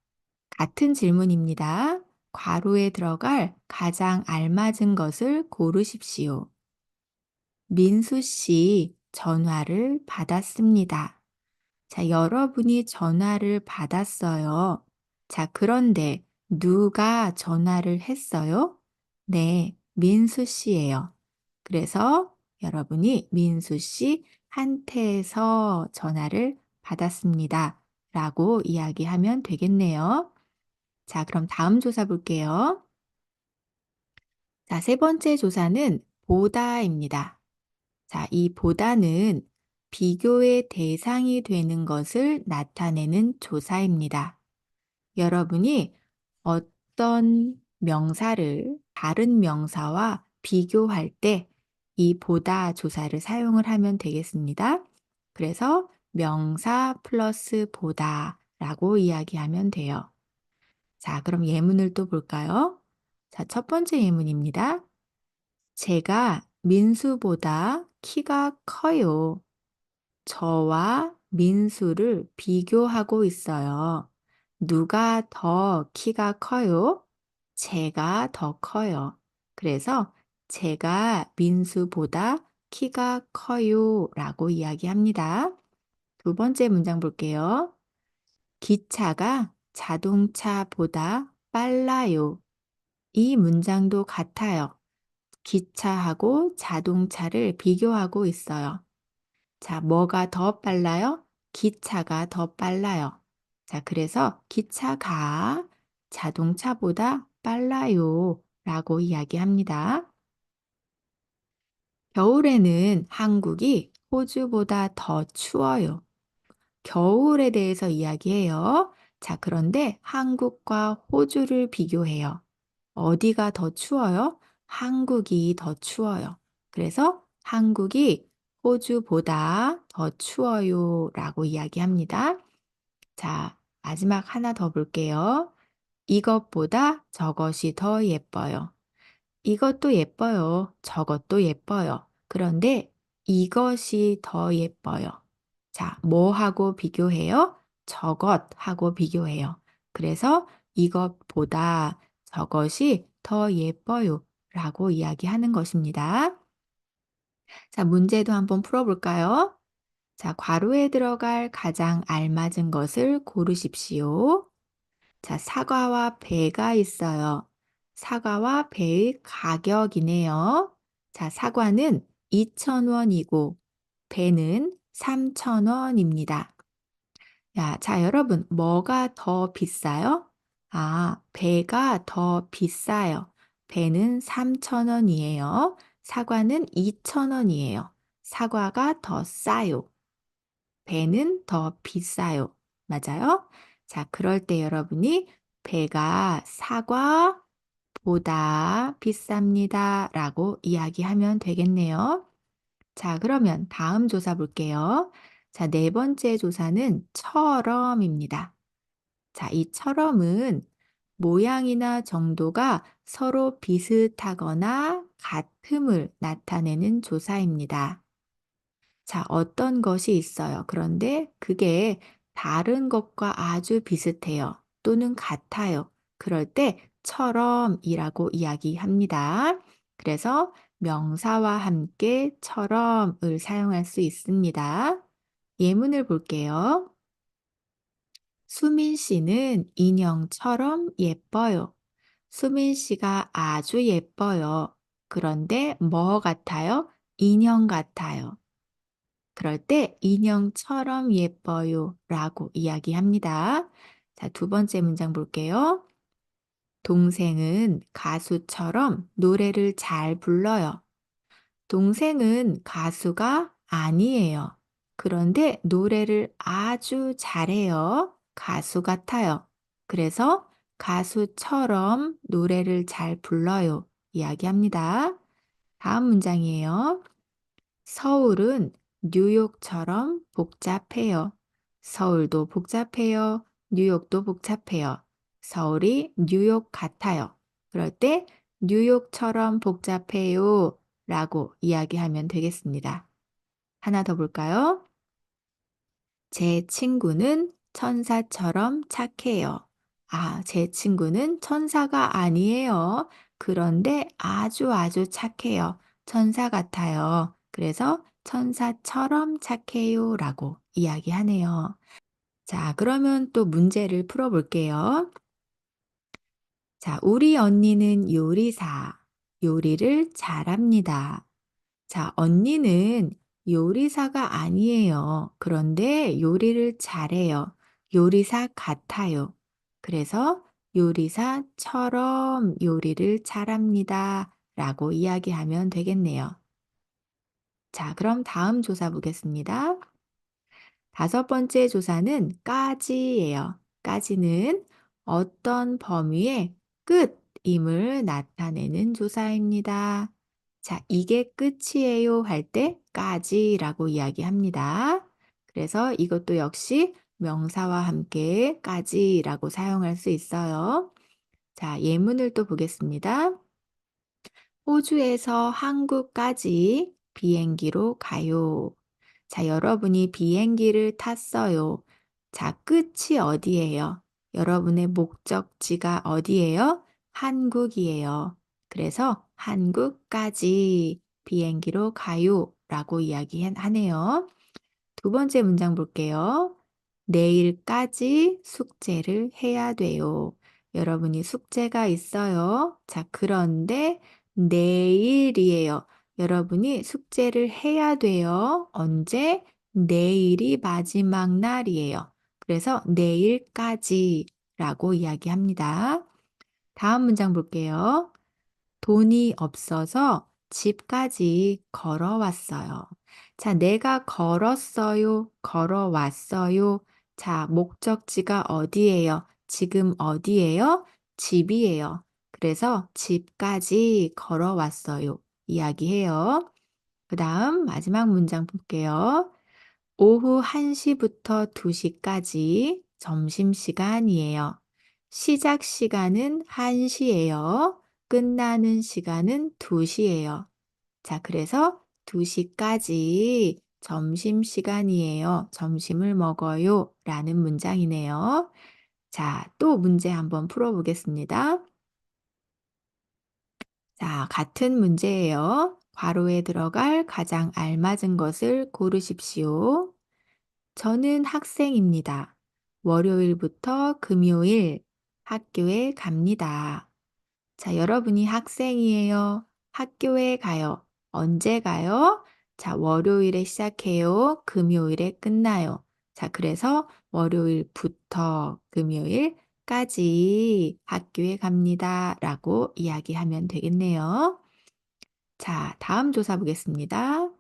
같은 질문입니다. 괄호에 들어갈 가장 알맞은 것을 고르십시오. 민수 씨 전화를 받았습니다. 자, 여러분이 전화를 받았어요. 자, 그런데 누가 전화를 했어요? 네, 민수 씨예요. 그래서 여러분이 민수 씨한테서 전화를 받았습니다. 라고 이야기하면 되겠네요. 자, 그럼 다음 조사 볼게요. 자, 세 번째 조사는 보다입니다. 자, 이 보다는 비교의 대상이 되는 것을 나타내는 조사입니다. 여러분이 어떤 명사를 다른 명사와 비교할 때 이 보다 조사를 사용을 하면 되겠습니다. 그래서 명사 플러스 보다라고 이야기하면 돼요. 자, 그럼 예문을 또 볼까요? 자, 첫 번째 예문입니다. 제가 민수보다 키가 커요. 저와 민수를 비교하고 있어요. 누가 더 키가 커요? 제가 더 커요. 그래서 제가 민수보다 키가 커요 라고 이야기합니다. 두 번째 문장 볼게요. 기차가 자동차보다 빨라요. 이 문장도 같아요. 기차하고 자동차를 비교하고 있어요. 자, 뭐가 더 빨라요? 기차가 더 빨라요. 자, 그래서 기차가 자동차보다 빨라요 라고 이야기합니다. 겨울에는 한국이 호주보다 더 추워요. 겨울에 대해서 이야기해요. 자, 그런데 한국과 호주를 비교해요. 어디가 더 추워요? 한국이 더 추워요. 그래서 한국이 호주보다 더 추워요 라고 이야기합니다. 자, 마지막 하나 더 볼게요. 이것보다 저것이 더 예뻐요. 이것도 예뻐요. 저것도 예뻐요. 그런데 이것이 더 예뻐요. 자, 뭐하고 비교해요? 저것하고 비교해요. 그래서 이것보다 저것이 더 예뻐요. 라고 이야기하는 것입니다. 자, 문제도 한번 풀어볼까요? 자, 괄호에 들어갈 가장 알맞은 것을 고르십시오. 자, 사과와 배가 있어요. 사과와 배의 가격이네요. 자, 사과는 2,000원이고 배는 3,000원입니다. 야, 자, 여러분, 뭐가 더 비싸요? 아, 배가 더 비싸요. 배는 3,000원이에요. 사과는 2,000원이에요. 사과가 더 싸요. 배는 더 비싸요. 맞아요? 자, 그럴 때 여러분이 배가 사과보다 보다 비쌉니다. 라고 이야기하면 되겠네요. 자, 그러면 다음 조사 볼게요. 자, 네 번째 조사는 처럼입니다. 자, 이 처럼은 모양이나 정도가 서로 비슷하거나 같음을 나타내는 조사입니다. 자, 어떤 것이 있어요. 그런데 그게 다른 것과 아주 비슷해요. 또는 같아요. 그럴 때 처럼이라고 이야기합니다. 그래서 명사와 함께 처럼을 사용할 수 있습니다. 예문을 볼게요. 수민 씨는 인형처럼 예뻐요. 수민 씨가 아주 예뻐요. 그런데 뭐 같아요? 인형 같아요. 그럴 때 인형처럼 예뻐요 라고 이야기합니다. 자, 두 번째 문장 볼게요. 동생은 가수처럼 노래를 잘 불러요. 동생은 가수가 아니에요. 그런데 노래를 아주 잘해요. 가수 같아요. 그래서 가수처럼 노래를 잘 불러요. 이야기합니다. 다음 문장이에요. 서울은 뉴욕처럼 복잡해요. 서울도 복잡해요. 뉴욕도 복잡해요. 서울이 뉴욕 같아요. 그럴 때 뉴욕처럼 복잡해요 라고 이야기하면 되겠습니다. 하나 더 볼까요? 제 친구는 천사처럼 착해요. 아, 제 친구는 천사가 아니에요. 그런데 아주 아주 착해요. 천사 같아요. 그래서 천사처럼 착해요 라고 이야기하네요. 자, 그러면 또 문제를 풀어볼게요. 자, 우리 언니는 요리사. 요리를 잘합니다. 자, 언니는 요리사가 아니에요. 그런데 요리를 잘해요. 요리사 같아요. 그래서 요리사처럼 요리를 잘합니다. 라고 이야기하면 되겠네요. 자, 그럼 다음 조사 보겠습니다. 다섯 번째 조사는 까지예요. 까지는 어떤 범위의 끝임을 나타내는 조사입니다. 자, 이게 끝이에요 할 때 까지라고 이야기합니다. 그래서 이것도 역시 명사와 함께 까지라고 사용할 수 있어요. 자, 예문을 또 보겠습니다. 호주에서 한국까지 비행기로 가요. 자, 여러분이 비행기를 탔어요. 자, 끝이 어디예요? 여러분의 목적지가 어디예요? 한국이에요. 그래서 한국까지 비행기로 가요 라고 이야기하네요. 두 번째 문장 볼게요. 내일까지 숙제를 해야 돼요. 여러분이 숙제가 있어요. 자, 그런데 내일이에요. 여러분이 숙제를 해야 돼요. 언제? 내일이 마지막 날이에요. 그래서 내일까지라고 이야기합니다. 다음 문장 볼게요. 돈이 없어서 집까지 걸어왔어요. 자, 내가 걸었어요. 걸어왔어요. 자, 목적지가 어디예요? 지금 어디예요? 집이에요. 그래서 집까지 걸어왔어요. 이야기해요. 그 다음 마지막 문장 볼게요. 오후 1시부터 2시까지 점심시간이에요. 시작 시간은 1시예요. 끝나는 시간은 2시예요. 자, 그래서 2시까지 점심시간이에요. 점심을 먹어요. 라는 문장이네요. 자, 또 문제 한번 풀어보겠습니다. 자, 같은 문제예요. 괄호에 들어갈 가장 알맞은 것을 고르십시오. 저는 학생입니다. 월요일부터 금요일 학교에 갑니다. 자, 여러분이 학생이에요. 학교에 가요. 언제 가요? 자, 월요일에 시작해요. 금요일에 끝나요. 자, 그래서 월요일부터 금요일까지 학교에 갑니다. 라고 이야기하면 되겠네요. 자, 다음 조사 보겠습니다.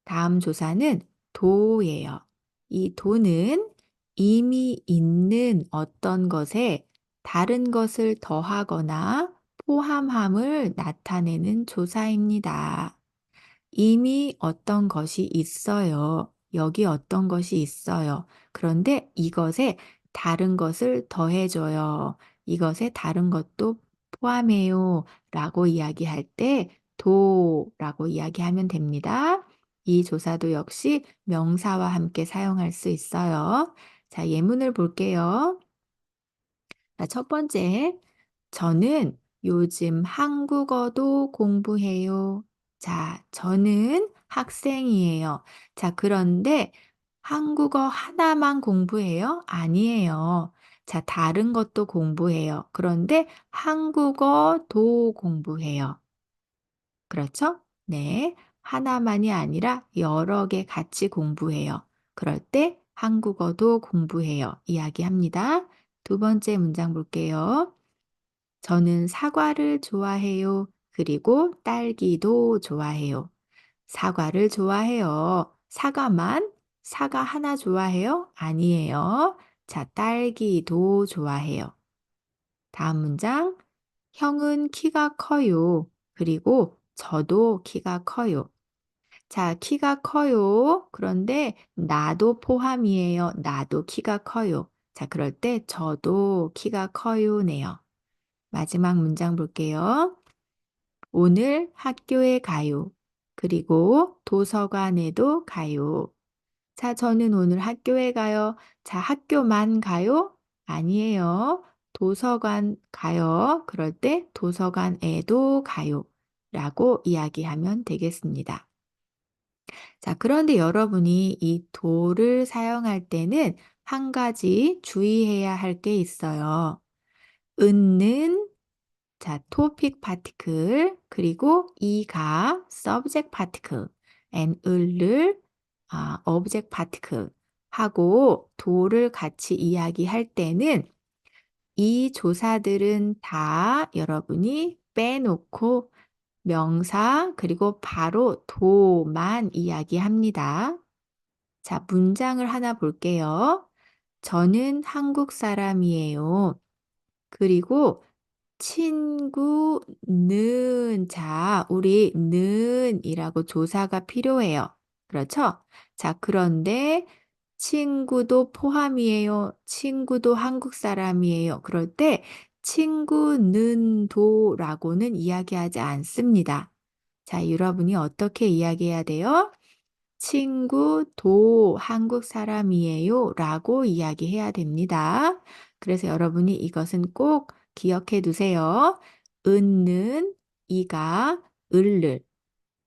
다음 조사는 도예요. 이 도는 이미 있는 어떤 것에 다른 것을 더하거나 포함함을 나타내는 조사입니다. 이미 어떤 것이 있어요. 여기 어떤 것이 있어요. 그런데 이것에 다른 것을 더해줘요. 이것에 다른 것도 포함해요. 라고 이야기할 때 도라고 이야기하면 됩니다. 이 조사도 역시 명사와 함께 사용할 수 있어요. 자, 예문을 볼게요. 자, 첫 번째, 저는 요즘 한국어도 공부해요. 자, 저는 학생이에요. 자, 그런데 한국어 하나만 공부해요? 아니에요. 자, 다른 것도 공부해요. 그런데 한국어도 공부해요. 그렇죠? 네. 하나만이 아니라 여러 개 같이 공부해요. 그럴 때 한국어도 공부해요. 이야기합니다. 두 번째 문장 볼게요. 저는 사과를 좋아해요. 그리고 딸기도 좋아해요. 사과를 좋아해요. 사과만? 사과 하나 좋아해요? 아니에요. 자, 딸기도 좋아해요. 다음 문장. 형은 키가 커요. 그리고 저도 키가 커요. 자, 키가 커요. 그런데 나도 포함이에요. 나도 키가 커요. 자, 그럴 때 저도 키가 커요네요. 마지막 문장 볼게요. 오늘 학교에 가요. 그리고 도서관에도 가요. 자, 저는 오늘 학교에 가요. 자, 학교만 가요? 아니에요. 도서관 가요. 그럴 때 도서관에도 가요. 라고 이야기하면 되겠습니다. 자, 그런데 여러분이 이 도를 사용할 때는 한 가지 주의해야 할 게 있어요. 은는 자, 토픽 파티클 그리고 이가 subject 파티클 and 을을 object 파티클 하고 도를 같이 이야기할 때는 이 조사들은 다 여러분이 빼놓고 명사 그리고 바로 도만 이야기합니다. 자, 문장을 하나 볼게요. 저는 한국 사람이에요. 그리고 친구는 자, 우리 는이라고 조사가 필요해요. 그렇죠? 자, 그런데 친구도 포함이에요. 친구도 한국 사람이에요. 그럴 때 친구는 도라고는 이야기하지 않습니다. 자, 여러분이 어떻게 이야기해야 돼요? 친구도 한국 사람이에요. 라고 이야기해야 됩니다. 그래서 여러분이 이것은 꼭 기억해 두세요. 은는, 이가, 을를.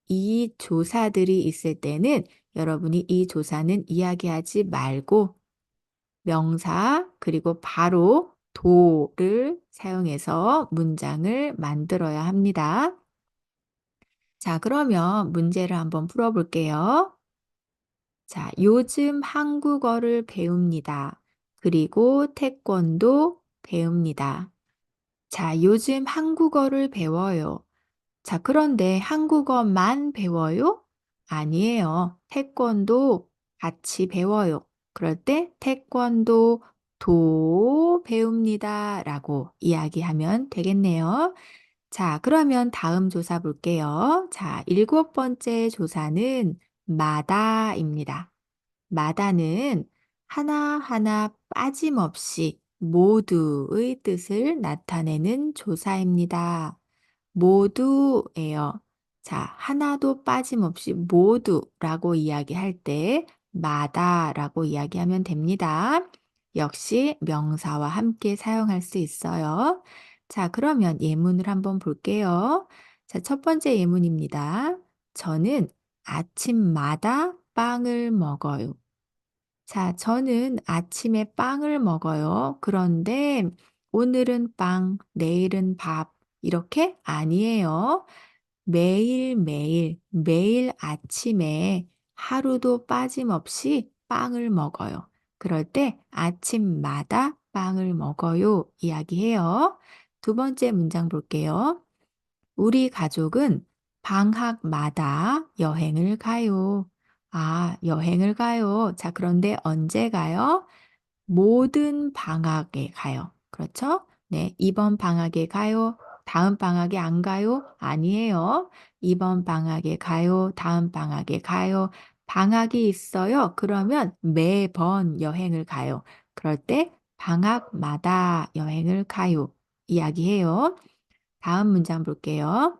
이 조사들이 있을 때는 여러분이 이 조사는 이야기하지 말고 명사, 그리고 바로 도를 사용해서 문장을 만들어야 합니다. 자, 그러면 문제를 한번 풀어볼게요. 자, 요즘 한국어를 배웁니다. 그리고 태권도 배웁니다. 자, 요즘 한국어를 배워요. 자, 그런데 한국어만 배워요? 아니에요. 태권도 같이 배워요. 그럴 때 태권도도 배웁니다. 라고 이야기하면 되겠네요. 자, 그러면 다음 조사 볼게요. 자, 일곱 번째 조사는 마다입니다. 마다는 하나하나 빠짐없이 모두의 뜻을 나타내는 조사입니다. 모두예요. 자, 하나도 빠짐없이 모두라고 이야기할 때 마다라고 이야기하면 됩니다. 역시 명사와 함께 사용할 수 있어요. 자, 그러면 예문을 한번 볼게요. 자, 첫 번째 예문입니다. 저는 아침마다 빵을 먹어요. 자, 저는 아침에 빵을 먹어요. 그런데 오늘은 빵, 내일은 밥. 이렇게 아니에요. 매일매일, 매일 아침에 하루도 빠짐없이 빵을 먹어요. 그럴 때 아침마다 빵을 먹어요. 이야기해요. 두 번째 문장 볼게요. 우리 가족은 방학마다 여행을 가요. 아, 여행을 가요. 자, 그런데 언제 가요? 모든 방학에 가요. 그렇죠? 네, 이번 방학에 가요. 다음 방학에 안 가요? 아니에요. 이번 방학에 가요. 다음 방학에 가요. 방학이 있어요. 그러면 매번 여행을 가요. 그럴 때 방학마다 여행을 가요. 이야기해요. 다음 문장 볼게요.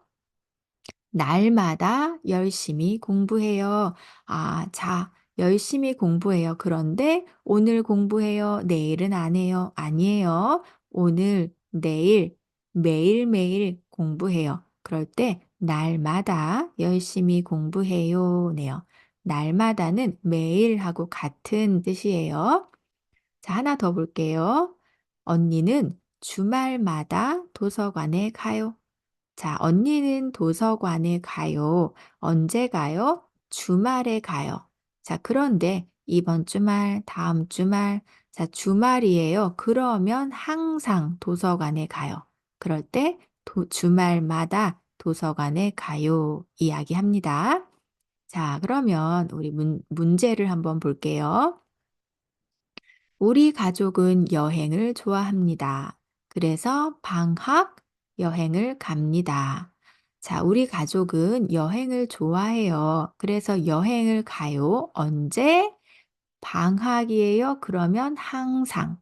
날마다 열심히 공부해요. 아, 자, 열심히 공부해요. 그런데 오늘 공부해요. 내일은 안 해요. 아니에요. 오늘, 내일, 매일매일 공부해요. 그럴 때 날마다 열심히 공부해요. 네요. 날마다는 매일하고 같은 뜻이에요. 자, 하나 더 볼게요. 언니는 주말마다 도서관에 가요. 자, 언니는 도서관에 가요. 언제 가요? 주말에 가요. 자, 그런데 이번 주말, 다음 주말, 자, 주말이에요. 그러면 항상 도서관에 가요. 그럴 때 주말마다 도서관에 가요. 이야기합니다. 자, 그러면 우리 문제를 한번 볼게요. 우리 가족은 여행을 좋아합니다. 그래서 방학 여행을 갑니다. 자, 우리 가족은 여행을 좋아해요. 그래서 여행을 가요. 언제? 방학이에요. 그러면 항상.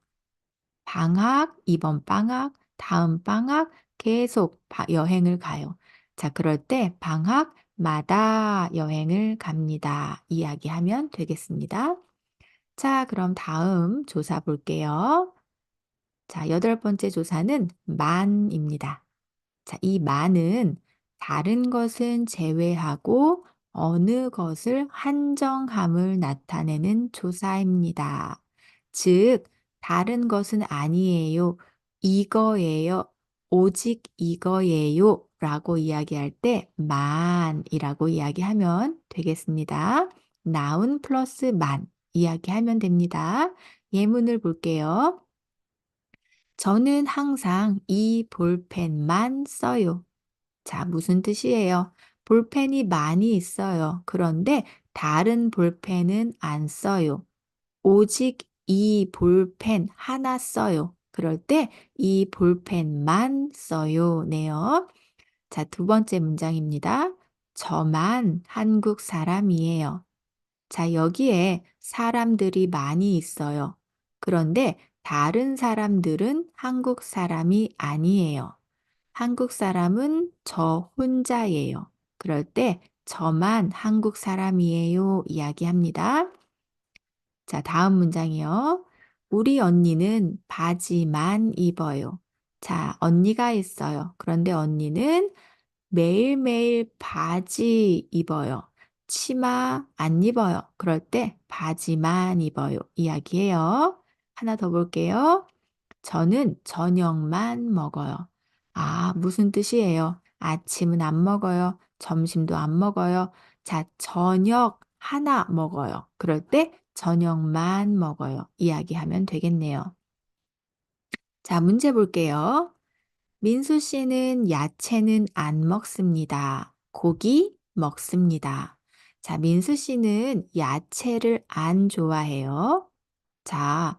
방학, 이번 방학, 다음 방학, 계속 여행을 가요. 자, 그럴 때 방학마다 여행을 갑니다. 이야기하면 되겠습니다. 자, 그럼 다음 조사 볼게요. 자, 여덟 번째 조사는 만입니다. 자, 이 만은 다른 것은 제외하고 어느 것을 한정함을 나타내는 조사입니다. 즉, 다른 것은 아니에요. 이거예요. 오직 이거예요. 라고 이야기할 때 만이라고 이야기하면 되겠습니다. 나운 플러스 만 이야기하면 됩니다. 예문을 볼게요. 저는 항상 이 볼펜만 써요. 자, 무슨 뜻이에요? 볼펜이 많이 있어요. 그런데 다른 볼펜은 안 써요. 오직 이 볼펜 하나 써요. 그럴 때 이 볼펜만 써요. 네요. 자, 두 번째 문장입니다. 저만 한국 사람이에요. 자, 여기에 사람들이 많이 있어요. 그런데 다른 사람들은 한국 사람이 아니에요. 한국 사람은 저 혼자예요. 그럴 때 저만 한국 사람이에요. 이야기합니다. 자, 다음 문장이요. 우리 언니는 바지만 입어요. 자, 언니가 있어요. 그런데 언니는 매일매일 바지 입어요. 치마 안 입어요. 그럴 때 바지만 입어요. 이야기해요. 하나 더 볼게요. 저는 저녁만 먹어요. 아, 무슨 뜻이에요? 아침은 안 먹어요. 점심도 안 먹어요. 자, 저녁 하나 먹어요. 그럴 때 저녁만 먹어요. 이야기하면 되겠네요. 자, 문제 볼게요. 민수 씨는 야채는 안 먹습니다. 고기 먹습니다. 자, 민수 씨는 야채를 안 좋아해요. 자,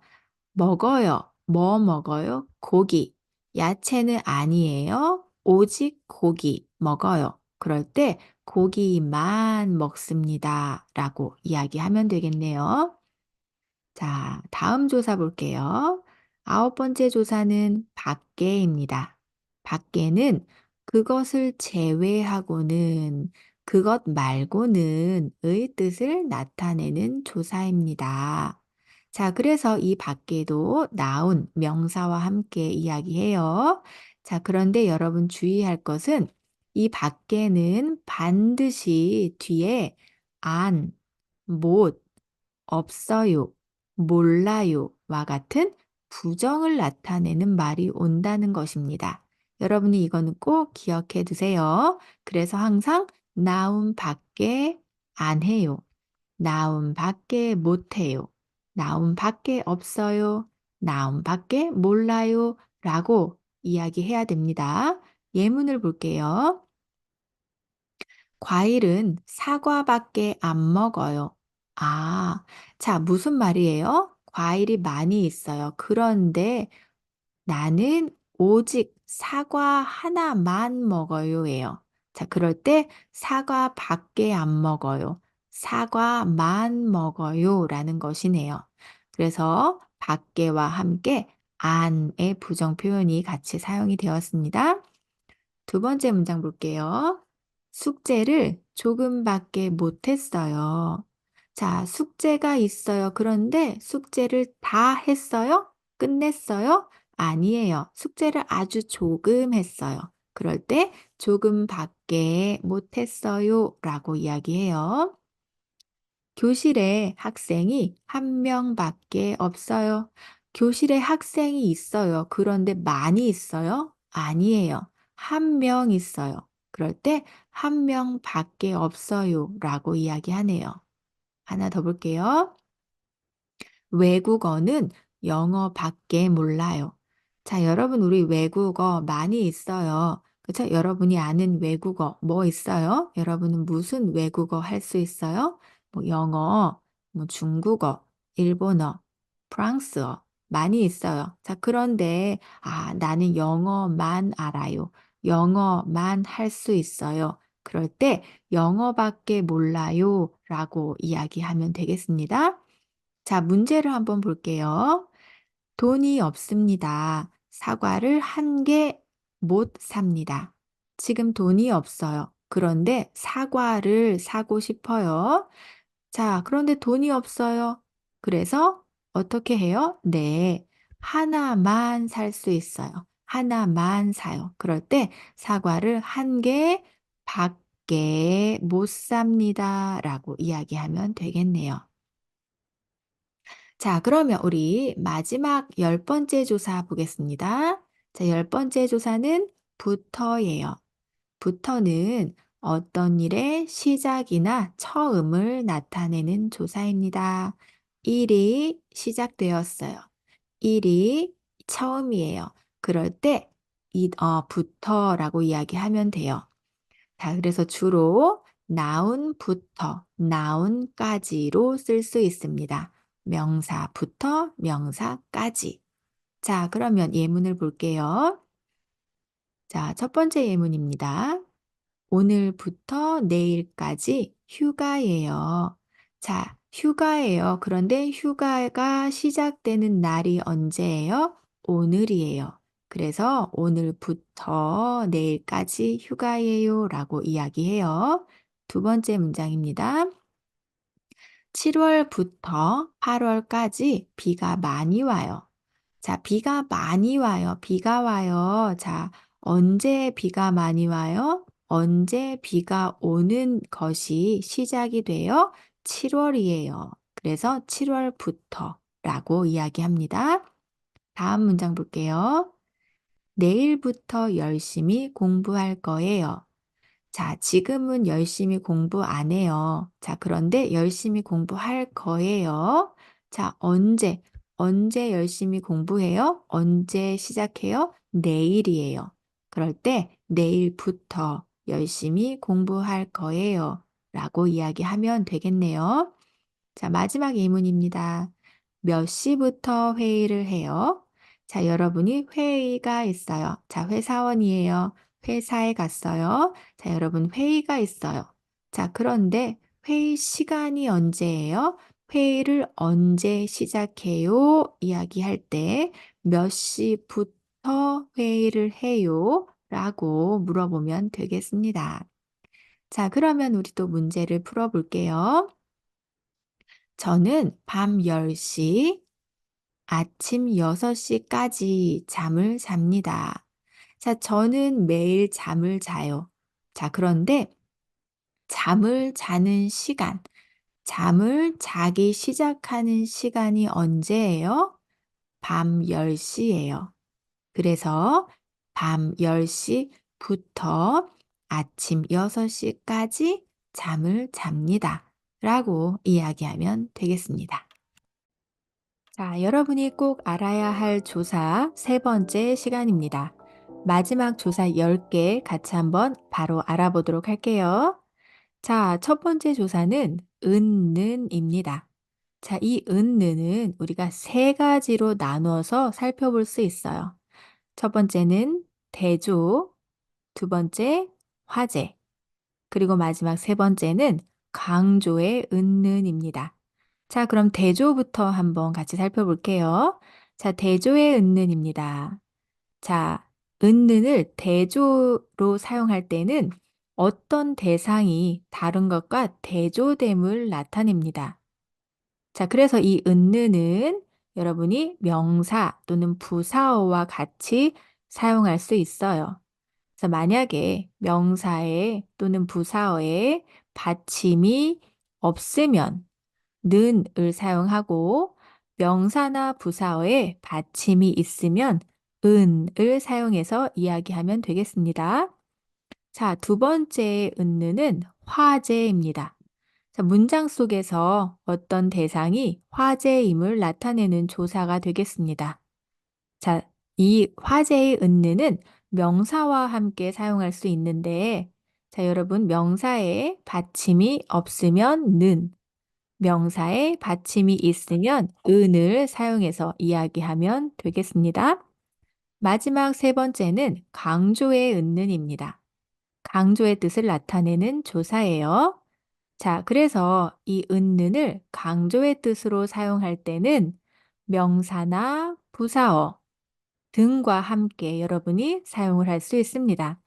먹어요. 뭐 먹어요? 고기. 야채는 아니에요. 오직 고기 먹어요. 그럴 때 고기만 먹습니다. 라고 이야기하면 되겠네요. 자, 다음 조사 볼게요. 아홉 번째 조사는 밖에입니다. 밖에는 그것을 제외하고는 그것 말고는 의 뜻을 나타내는 조사입니다. 자, 그래서 이 밖에도 나온 명사와 함께 이야기해요. 자, 그런데 여러분 주의할 것은 이 밖에는 반드시 뒤에 안, 못, 없어요, 몰라요와 같은 부정을 나타내는 말이 온다는 것입니다. 여러분이 이거는 꼭 기억해 두세요. 그래서 항상 나온 밖에 안 해요. 나온 밖에 못 해요. 나온 밖에 없어요. 나온 밖에 몰라요. 라고 이야기해야 됩니다. 예문을 볼게요. 과일은 사과밖에 안 먹어요. 아, 자, 무슨 말이에요? 과일이 많이 있어요. 그런데 나는 오직 사과 하나만 먹어요예요. 자, 그럴 때 사과밖에 안 먹어요. 사과만 먹어요라는 것이네요. 그래서 밖에와 함께 안의 부정 표현이 같이 사용이 되었습니다. 두 번째 문장 볼게요. 숙제를 조금밖에 못했어요. 자, 숙제가 있어요. 그런데 숙제를 다 했어요? 끝냈어요? 아니에요. 숙제를 아주 조금 했어요. 그럴 때 조금밖에 못했어요 라고 이야기해요. 교실에 학생이 한 명밖에 없어요. 교실에 학생이 있어요. 그런데 많이 있어요? 아니에요. 한 명 있어요. 그럴 때 한 명밖에 없어요 라고 이야기하네요. 하나 더 볼게요. 외국어는 영어밖에 몰라요. 자, 여러분, 우리 외국어 많이 있어요. 그쵸? 여러분이 아는 외국어 뭐 있어요? 여러분은 무슨 외국어 할 수 있어요? 뭐 영어, 뭐 중국어, 일본어, 프랑스어 많이 있어요. 자, 그런데 나는 영어만 알아요. 영어만 할 수 있어요. 그럴 때 영어밖에 몰라요 라고 이야기하면 되겠습니다. 자, 문제를 한번 볼게요. 돈이 없습니다. 사과를 한 개 못 삽니다. 지금 돈이 없어요. 그런데 사과를 사고 싶어요. 자, 그런데 돈이 없어요. 그래서 어떻게 해요? 네, 하나만 살 수 있어요. 하나만 사요. 그럴 때 사과를 한 개 밖에 못 삽니다. 라고 이야기하면 되겠네요. 자, 그러면 우리 마지막 10번째 조사 보겠습니다. 자, 10번째 조사는 부터예요. 부터는 어떤 일의 시작이나 처음을 나타내는 조사입니다. 일이 시작되었어요. 일이 처음이에요. 그럴 때 부터라고 이야기하면 돼요. 자, 그래서 주로 noun부터 noun까지로 쓸 수 있습니다. 명사부터 명사까지. 자, 그러면 예문을 볼게요. 자, 첫 번째 예문입니다. 오늘부터 내일까지 휴가예요. 자, 휴가예요. 그런데 휴가가 시작되는 날이 언제예요? 오늘이에요. 그래서 오늘부터 내일까지 휴가예요 라고 이야기해요. 두 번째 문장입니다. 7월부터 8월까지 비가 많이 와요. 자, 비가 많이 와요. 비가 와요. 자, 언제 비가 많이 와요? 언제 비가 오는 것이 시작이 돼요? 7월이에요. 그래서 7월부터 라고 이야기합니다. 다음 문장 볼게요. 내일부터 열심히 공부할 거예요. 자, 지금은 열심히 공부 안 해요. 자, 그런데 열심히 공부할 거예요. 자, 언제 열심히 공부해요? 언제 시작해요? 내일이에요. 그럴 때 내일부터 열심히 공부할 거예요. 라고 이야기하면 되겠네요. 자, 마지막 예문입니다. 몇 시부터 회의를 해요? 자, 여러분이 회의가 있어요. 자, 회사원이에요. 회사에 갔어요. 자, 여러분 회의가 있어요. 자, 그런데 회의 시간이 언제예요? 회의를 언제 시작해요? 이야기할 때 몇 시부터 회의를 해요? 라고 물어보면 되겠습니다. 자, 그러면 우리 또 문제를 풀어볼게요. 저는 밤 10시, 아침 6시까지 잠을 잡니다. 자, 저는 매일 잠을 자요. 자, 그런데 잠을 자는 시간, 잠을 자기 시작하는 시간이 언제예요? 밤 10시예요. 그래서 밤 10시부터 아침 6시까지 잠을 잡니다. 라고 이야기하면 되겠습니다. 자, 여러분이 꼭 알아야 할 조사 세 번째 시간입니다. 마지막 조사 10개 같이 한번 바로 알아보도록 할게요. 자, 첫 번째 조사는 은는입니다. 자, 이 은는은 우리가 세 가지로 나누어서 살펴볼 수 있어요. 첫 번째는 대조, 두 번째 화재, 그리고 마지막 세 번째는 강조의 은는입니다. 자, 그럼 대조부터 한번 같이 살펴볼게요. 자, 대조의 은는입니다. 자, 은는을 대조로 사용할 때는 어떤 대상이 다른 것과 대조됨을 나타냅니다. 자, 그래서 이 은는은 여러분이 명사 또는 부사어와 같이 사용할 수 있어요. 그래서 만약에 명사에 또는 부사어에 받침이 없으면 는을 사용하고 명사나 부사어에 받침이 있으면 은을 사용해서 이야기하면 되겠습니다. 자, 두 번째 은는은 화제입니다. 자, 문장 속에서 어떤 대상이 화제임을 나타내는 조사가 되겠습니다. 자, 이 화제의 은는은 명사와 함께 사용할 수 있는데, 자, 여러분, 명사에 받침이 없으면 는, 명사에 받침이 있으면 은을 사용해서 이야기하면 되겠습니다. 마지막 세 번째는 강조의 은는입니다. 강조의 뜻을 나타내는 조사예요. 자, 그래서 이 은는을 강조의 뜻으로 사용할 때는 명사나 부사어 등과 함께 여러분이 사용을 할 수 있습니다.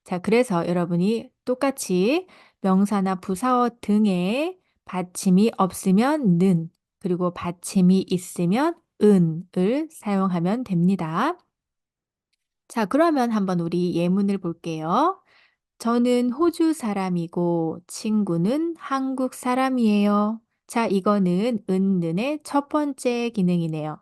자, 그래서 여러분이 똑같이 명사나 부사어 등에 받침이 없으면 는, 그리고 받침이 있으면 은을 사용하면 됩니다. 자, 그러면 한번 우리 예문을 볼게요. 저는 호주 사람이고 친구는 한국 사람이에요. 자, 이거는 은는의 첫 번째 기능이네요.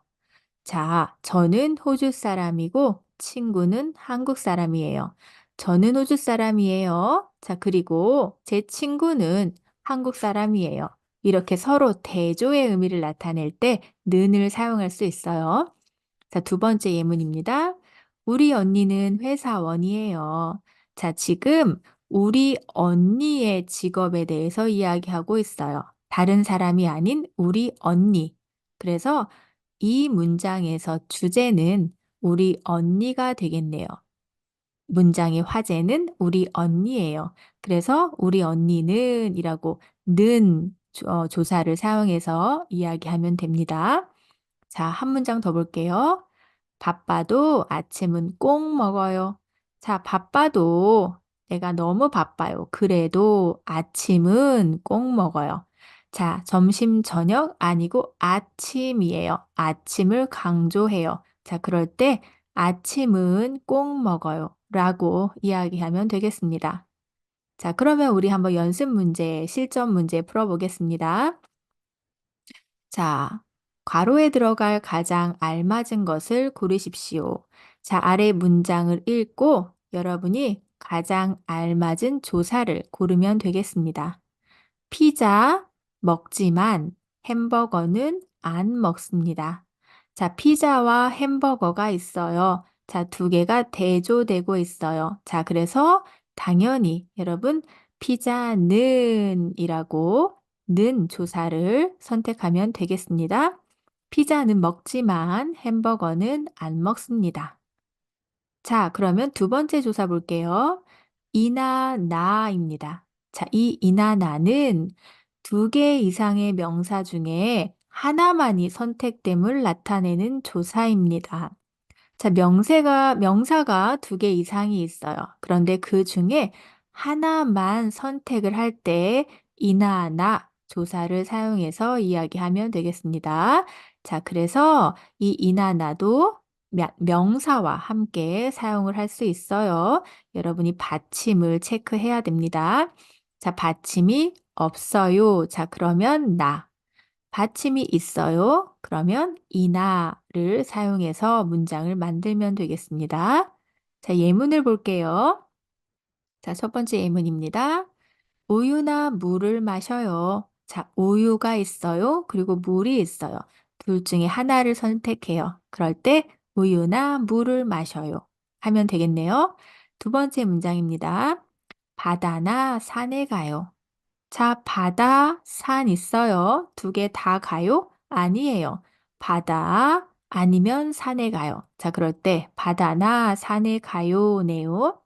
자, 저는 호주 사람이고 친구는 한국 사람이에요. 저는 호주 사람이에요. 자, 그리고 제 친구는 한국 사람이에요. 이렇게 서로 대조의 의미를 나타낼 때 는을 사용할 수 있어요. 자, 두 번째 예문입니다. 우리 언니는 회사원이에요. 자, 지금 우리 언니의 직업에 대해서 이야기하고 있어요. 다른 사람이 아닌 우리 언니. 그래서 이 문장에서 주제는 우리 언니가 되겠네요. 문장의 화제는 우리 언니예요. 그래서 우리 언니는 이라고 는 조사를 사용해서 이야기하면 됩니다. 자, 한 문장 더 볼게요. 바빠도 아침은 꼭 먹어요. 자, 바빠도 내가 너무 바빠요. 그래도 아침은 꼭 먹어요. 자, 점심, 저녁 아니고 아침이에요. 아침을 강조해요. 자, 그럴 때 아침은 꼭 먹어요. 라고 이야기하면 되겠습니다. 자, 그러면 우리 한번 연습 문제, 실전 문제 풀어보겠습니다. 자, 괄호에 들어갈 가장 알맞은 것을 고르십시오. 자, 아래 문장을 읽고 여러분이 가장 알맞은 조사를 고르면 되겠습니다. 피자 먹지만 햄버거는 안 먹습니다. 자, 피자와 햄버거가 있어요. 자, 두 개가 대조되고 있어요. 자, 그래서 당연히 여러분 피자는 이라고 는 조사를 선택하면 되겠습니다. 피자는 먹지만 햄버거는 안 먹습니다. 자, 그러면 두 번째 조사 볼게요. 이나 나입니다. 자, 이 이나 나는 두 개 이상의 명사 중에 하나만이 선택됨을 나타내는 조사입니다. 자, 명사가 두 개 이상이 있어요. 그런데 그 중에 하나만 선택을 할 때 이나 나 조사를 사용해서 이야기하면 되겠습니다. 자, 그래서 이 이나 나도 명사와 함께 사용을 할 수 있어요. 여러분이 받침을 체크해야 됩니다. 자, 받침이 없어요. 자, 그러면 나. 받침이 있어요. 그러면 이나를 사용해서 문장을 만들면 되겠습니다. 자, 예문을 볼게요. 자, 첫 번째 예문입니다. 우유나 물을 마셔요. 자, 우유가 있어요. 그리고 물이 있어요. 둘 중에 하나를 선택해요. 그럴 때 우유나 물을 마셔요. 하면 되겠네요. 두 번째 문장입니다. 바다나 산에 가요. 자, 바다, 산 있어요. 두 개 다 가요? 아니에요. 바다, 아니면 산에 가요. 자, 그럴 때 바다나 산에 가요네요.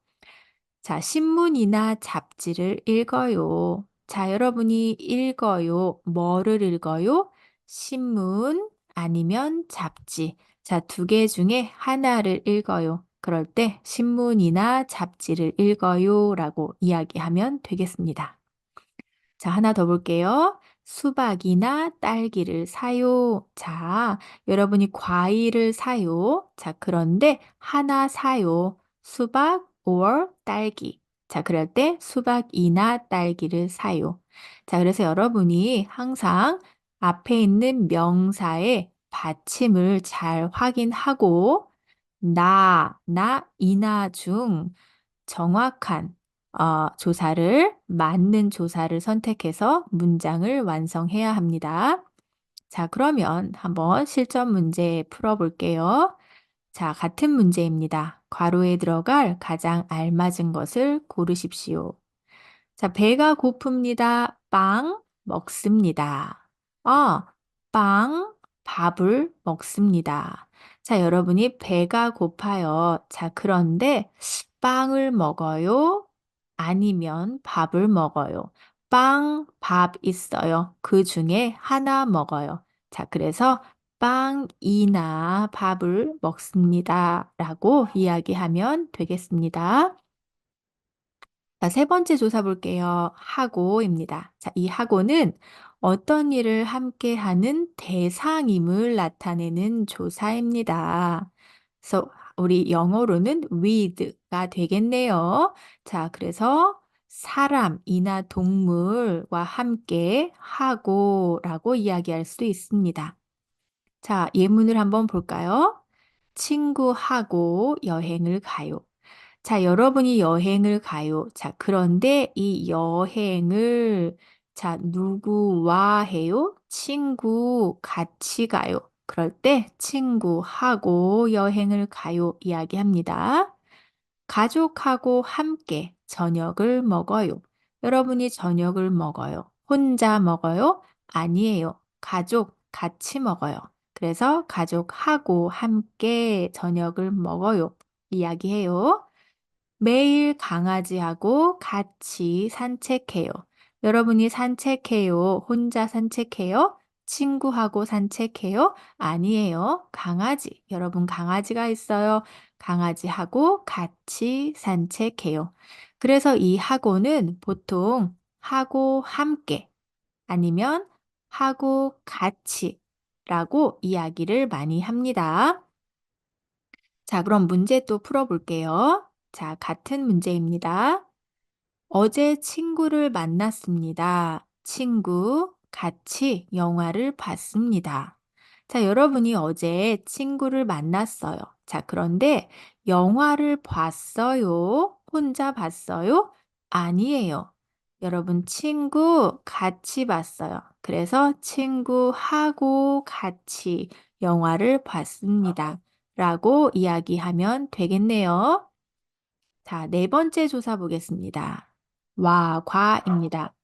자, 신문이나 잡지를 읽어요. 자, 여러분이 읽어요. 뭐를 읽어요? 신문 아니면 잡지. 자, 두 개 중에 하나를 읽어요. 그럴 때 신문이나 잡지를 읽어요 라고 이야기하면 되겠습니다. 자, 하나 더 볼게요. 수박이나 딸기를 사요. 자, 여러분이 과일을 사요. 자, 그런데 하나 사요. 수박 or 딸기. 자, 그럴 때 수박이나 딸기를 사요. 자, 그래서 여러분이 항상 앞에 있는 명사의 받침을 잘 확인하고 나, 이나 중 정확한 맞는 조사를 선택해서 문장을 완성해야 합니다. 자, 그러면 한번 실전 문제 풀어볼게요. 자, 같은 문제입니다. 괄호에 들어갈 가장 알맞은 것을 고르십시오. 자, 배가 고픕니다. 빵 먹습니다. 빵, 밥을 먹습니다. 자, 여러분이 배가 고파요. 자, 그런데 빵을 먹어요? 아니면 밥을 먹어요? 빵, 밥 있어요. 그 중에 하나 먹어요. 자, 그래서 빵이나 밥을 먹습니다. 라고 이야기하면 되겠습니다. 자, 세 번째 조사 볼게요. 하고입니다. 자, 이 하고는 어떤 일을 함께 하는 대상임을 나타내는 조사입니다. 그래서 우리 영어로는 with가 되겠네요. 자, 그래서 사람이나 동물과 함께 하고라고 이야기할 수 있습니다. 자, 예문을 한번 볼까요? 친구하고 여행을 가요. 자, 여러분이 여행을 가요. 자, 그런데 이 여행을 누구와 해요? 친구 같이 가요. 그럴 때 친구하고 여행을 가요 이야기합니다. 가족하고 함께 저녁을 먹어요. 여러분이 저녁을 먹어요. 혼자 먹어요? 아니에요. 가족 같이 먹어요. 그래서 가족하고 함께 저녁을 먹어요. 이야기해요. 매일 강아지하고 같이 산책해요. 여러분이 산책해요? 혼자 산책해요? 친구하고 산책해요? 아니에요. 강아지. 여러분 강아지가 있어요. 강아지하고 같이 산책해요. 그래서 이 하고는 보통 하고 함께 아니면 하고 같이 라고 이야기를 많이 합니다. 자, 그럼 문제 또 풀어볼게요. 자, 같은 문제입니다. 어제 친구를 만났습니다. 친구, 같이 영화를 봤습니다. 자, 여러분이 어제 친구를 만났어요. 자, 그런데 영화를 봤어요? 혼자 봤어요? 아니에요. 여러분, 친구 같이 봤어요. 그래서 친구하고 같이 영화를 봤습니다. 라고 이야기하면 되겠네요. 자, 네 번째 조사 보겠습니다. 와, 과입니다.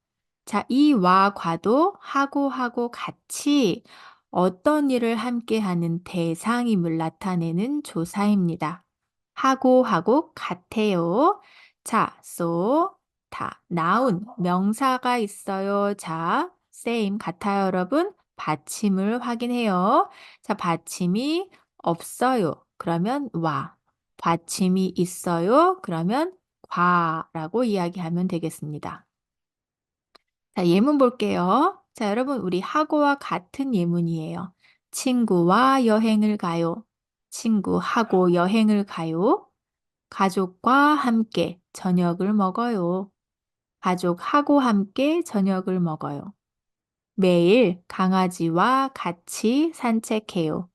자, 이 와, 과도 하고 같이 어떤 일을 함께 하는 대상임을 나타내는 조사입니다. 하고 같아요. 자, so, noun, 명사가 있어요. 자, same, 같아요, 여러분. 받침을 확인해요. 자, 받침이 없어요. 그러면 와. 받침이 있어요. 그러면 과라고 이야기하면 되겠습니다. 자, 예문 볼게요. 자, 여러분, 우리 하고와 같은 예문이에요. 친구와 여행을 가요. 친구하고 여행을 가요. 가족과 함께 저녁을 먹어요. 가족하고 함께 저녁을 먹어요. 매일 강아지와 같이 산책해요.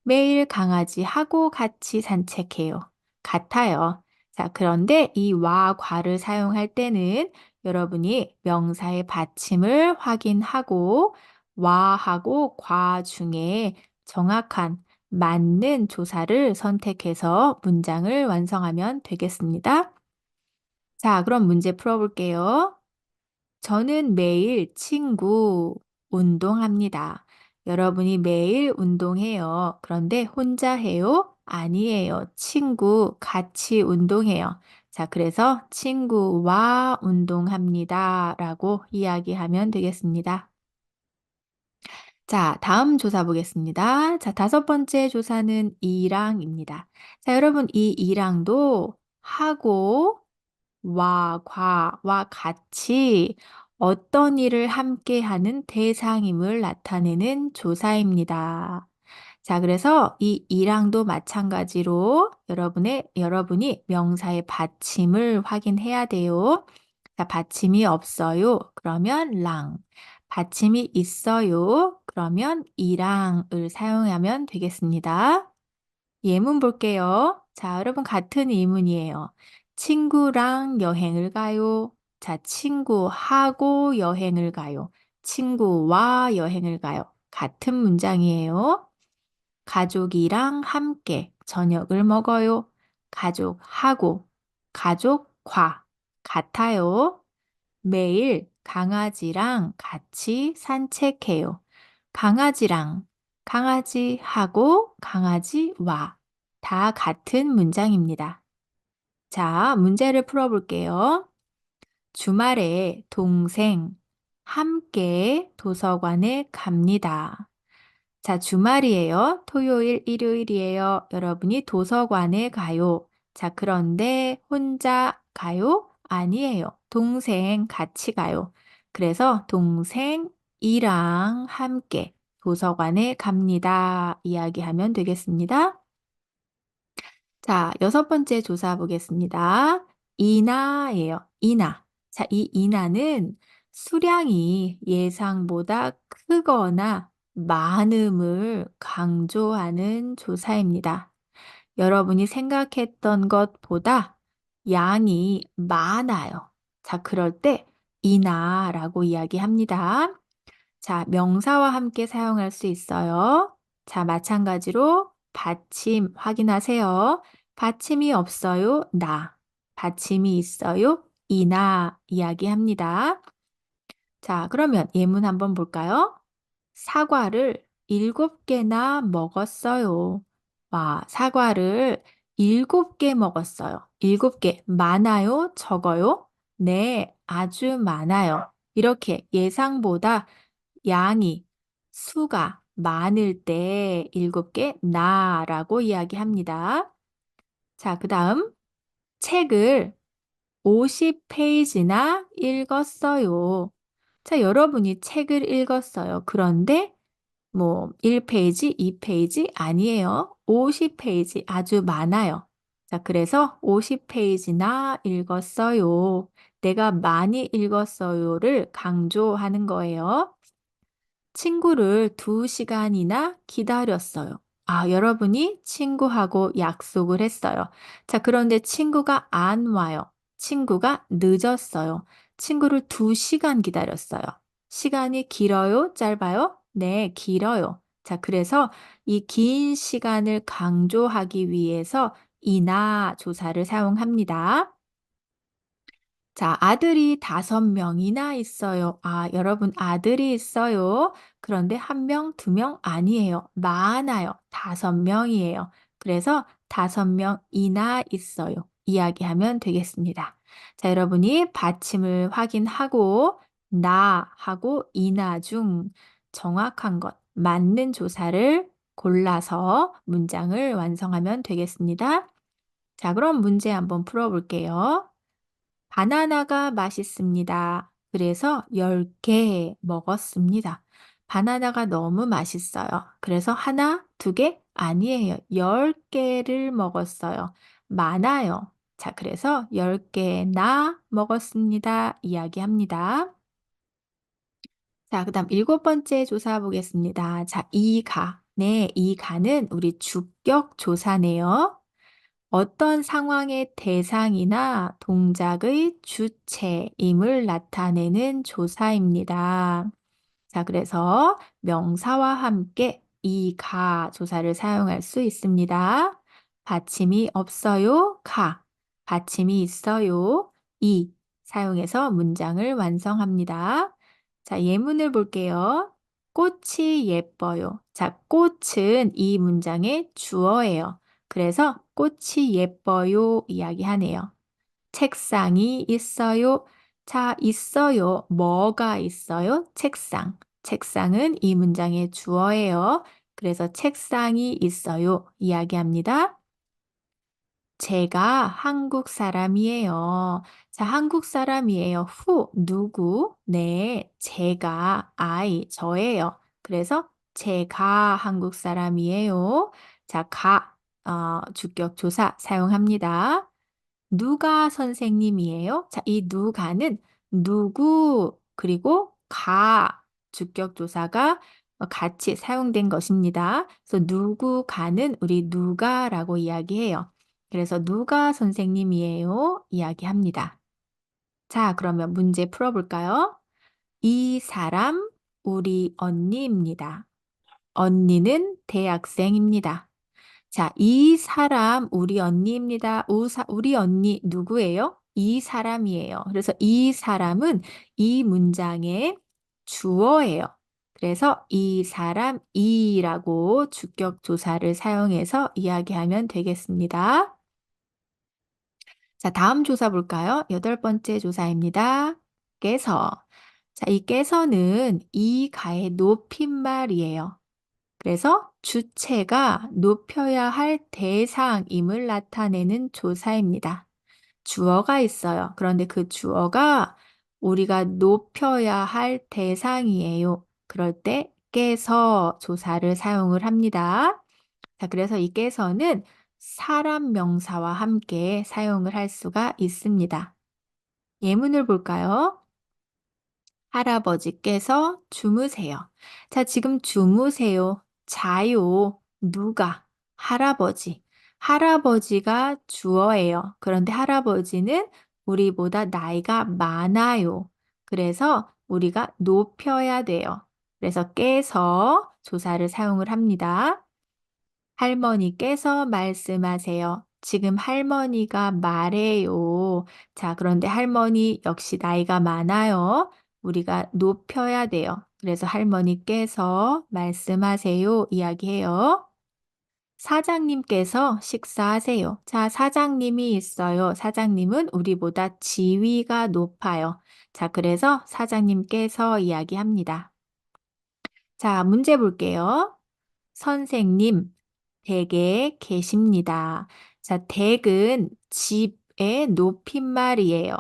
매일 강아지하고 같이 산책해요. 같아요. 자, 그런데 이 와, 과를 사용할 때는 여러분이 명사의 받침을 확인하고 와하고 과 중에 정확한 맞는 조사를 선택해서 문장을 완성하면 되겠습니다. 자, 그럼 문제 풀어볼게요. 저는 매일 친구 운동합니다. 여러분이 매일 운동해요. 그런데 혼자 해요? 아니에요. 친구 같이 운동해요. 자, 그래서 친구와 운동합니다. 라고 이야기하면 되겠습니다. 자, 다음 조사 보겠습니다. 자, 다섯 번째 조사는 이랑입니다. 자, 여러분, 이 이랑도 하고, 와, 과와 같이 어떤 일을 함께 하는 대상임을 나타내는 조사입니다. 자, 그래서 이 이랑도 마찬가지로 여러분이 명사의 받침을 확인해야 돼요. 자, 받침이 없어요. 그러면 랑. 받침이 있어요. 그러면 이랑을 사용하면 되겠습니다. 예문 볼게요. 자, 여러분 같은 예문이에요. 친구랑 여행을 가요. 자, 친구하고 여행을 가요. 친구와 여행을 가요. 같은 문장이에요. 가족이랑 함께 저녁을 먹어요. 가족하고, 가족과 같아요. 매일 강아지랑 같이 산책해요. 강아지랑, 강아지하고, 강아지와 다 같은 문장입니다. 자, 문제를 풀어볼게요. 주말에 동생 함께 도서관에 갑니다. 자, 주말이에요. 토요일, 일요일이에요. 여러분이 도서관에 가요. 자, 그런데 혼자 가요? 아니에요. 동생 같이 가요. 그래서 동생이랑 함께 도서관에 갑니다. 이야기하면 되겠습니다. 자, 여섯 번째 조사 보겠습니다. 인하예요. 인하. 자, 이 인하는 수량이 예상보다 크거나 많음을 강조하는 조사입니다. 여러분이 생각했던 것보다 양이 많아요. 자, 그럴 때 인하라고 이야기합니다. 자, 명사와 함께 사용할 수 있어요. 자, 마찬가지로 받침 확인하세요. 받침이 없어요. 나. 받침이 있어요. 이나 이야기합니다. 자, 그러면 예문 한번 볼까요? 사과를 7개나 먹었어요. 와, 사과를 7개 먹었어요. 7개. 많아요? 적어요? 네, 아주 많아요. 이렇게 예상보다 양이, 수가 많을 때 7개 나라고 이야기합니다. 자, 그 다음 책을 50페이지나 읽었어요. 자, 여러분이 책을 읽었어요. 그런데 뭐 1페이지, 2페이지 아니에요. 50페이지 아주 많아요. 자, 그래서 50페이지나 읽었어요. 내가 많이 읽었어요를 강조하는 거예요. 친구를 2시간이나 기다렸어요. 아, 여러분이 친구하고 약속을 했어요. 자, 그런데 친구가 안 와요. 친구가 늦었어요. 친구를 2시간 기다렸어요. 시간이 길어요? 짧아요? 네, 길어요. 자, 그래서 이 긴 시간을 강조하기 위해서 이나 조사를 사용합니다. 자, 아들이 5명이나 있어요. 아, 여러분 아들이 있어요. 그런데 1명, 2명 아니에요. 많아요. 5명이에요. 그래서 5명이나 있어요. 이야기하면 되겠습니다. 자, 여러분이 받침을 확인하고 나 하고 이나 중 정확한 것, 맞는 조사를 골라서 문장을 완성하면 되겠습니다. 자, 그럼 문제 한번 풀어볼게요. 바나나가 맛있습니다. 그래서 10개 먹었습니다. 바나나가 너무 맛있어요. 그래서 하나, 2개? 아니에요. 10개를 먹었어요. 많아요. 자, 그래서 10개나 먹었습니다. 이야기합니다. 자, 그 다음 7번째 조사 보겠습니다. 자, 이 가. 네, 이 가는 우리 주격 조사네요. 어떤 상황의 대상이나 동작의 주체임을 나타내는 조사입니다. 자, 그래서 명사와 함께 이 가 조사를 사용할 수 있습니다. 받침이 없어요. 가. 받침이 있어요. 이. 사용해서 문장을 완성합니다. 자, 예문을 볼게요. 꽃이 예뻐요. 자, 꽃은 이 문장의 주어예요. 그래서 꽃이 예뻐요 이야기하네요. 책상이 있어요. 자, 있어요. 뭐가 있어요? 책상. 책상은 이 문장의 주어예요. 그래서 책상이 있어요. 이야기합니다. 제가 한국 사람이에요. 자, 한국 사람이에요. 누구? 네, 제가, 저예요. 그래서 제가 한국 사람이에요. 자, 주격 조사 사용합니다. 누가 선생님이에요? 자, 이 누가는 누구, 그리고 주격 조사가 같이 사용된 것입니다. 그래서 누구가는 우리 누가라고 이야기해요. 그래서 누가 선생님이에요? 이야기합니다. 자, 그러면 문제 풀어볼까요? 이 사람 우리 언니입니다. 언니는 대학생입니다. 자, 이 사람 우리 언니입니다. 우리 언니 누구예요? 이 사람이에요. 그래서 이 사람은 이 문장의 주어예요. 그래서 이 사람 이라고 주격 조사를 사용해서 이야기하면 되겠습니다. 자, 다음 조사 볼까요? 8번째 조사입니다. 깨서. 자, 이 깨서는 이 가의 높임말이에요. 그래서 주체가 높여야 할 대상임을 나타내는 조사입니다. 주어가 있어요. 그런데 그 주어가 우리가 높여야 할 대상이에요. 그럴 때 깨서 조사를 사용을 합니다. 자, 그래서 이 깨서는 사람 명사와 함께 사용을 할 수가 있습니다. 예문을 볼까요? 할아버지께서 주무세요. 자, 지금 주무세요. 자요. 누가? 할아버지. 할아버지가 주어예요. 그런데 할아버지는 우리보다 나이가 많아요. 그래서 우리가 높여야 돼요. 그래서 깨서 조사를 사용을 합니다. 할머니께서 말씀하세요. 지금 할머니가 말해요. 자, 그런데 할머니 역시 나이가 많아요. 우리가 높여야 돼요. 그래서 할머니께서 말씀하세요. 이야기해요. 사장님께서 식사하세요. 자, 사장님이 있어요. 사장님은 우리보다 지위가 높아요. 자, 그래서 사장님께서 이야기합니다. 자, 문제 볼게요. 선생님, 댁에 계십니다. 자, 댁은 집의 높임말이에요.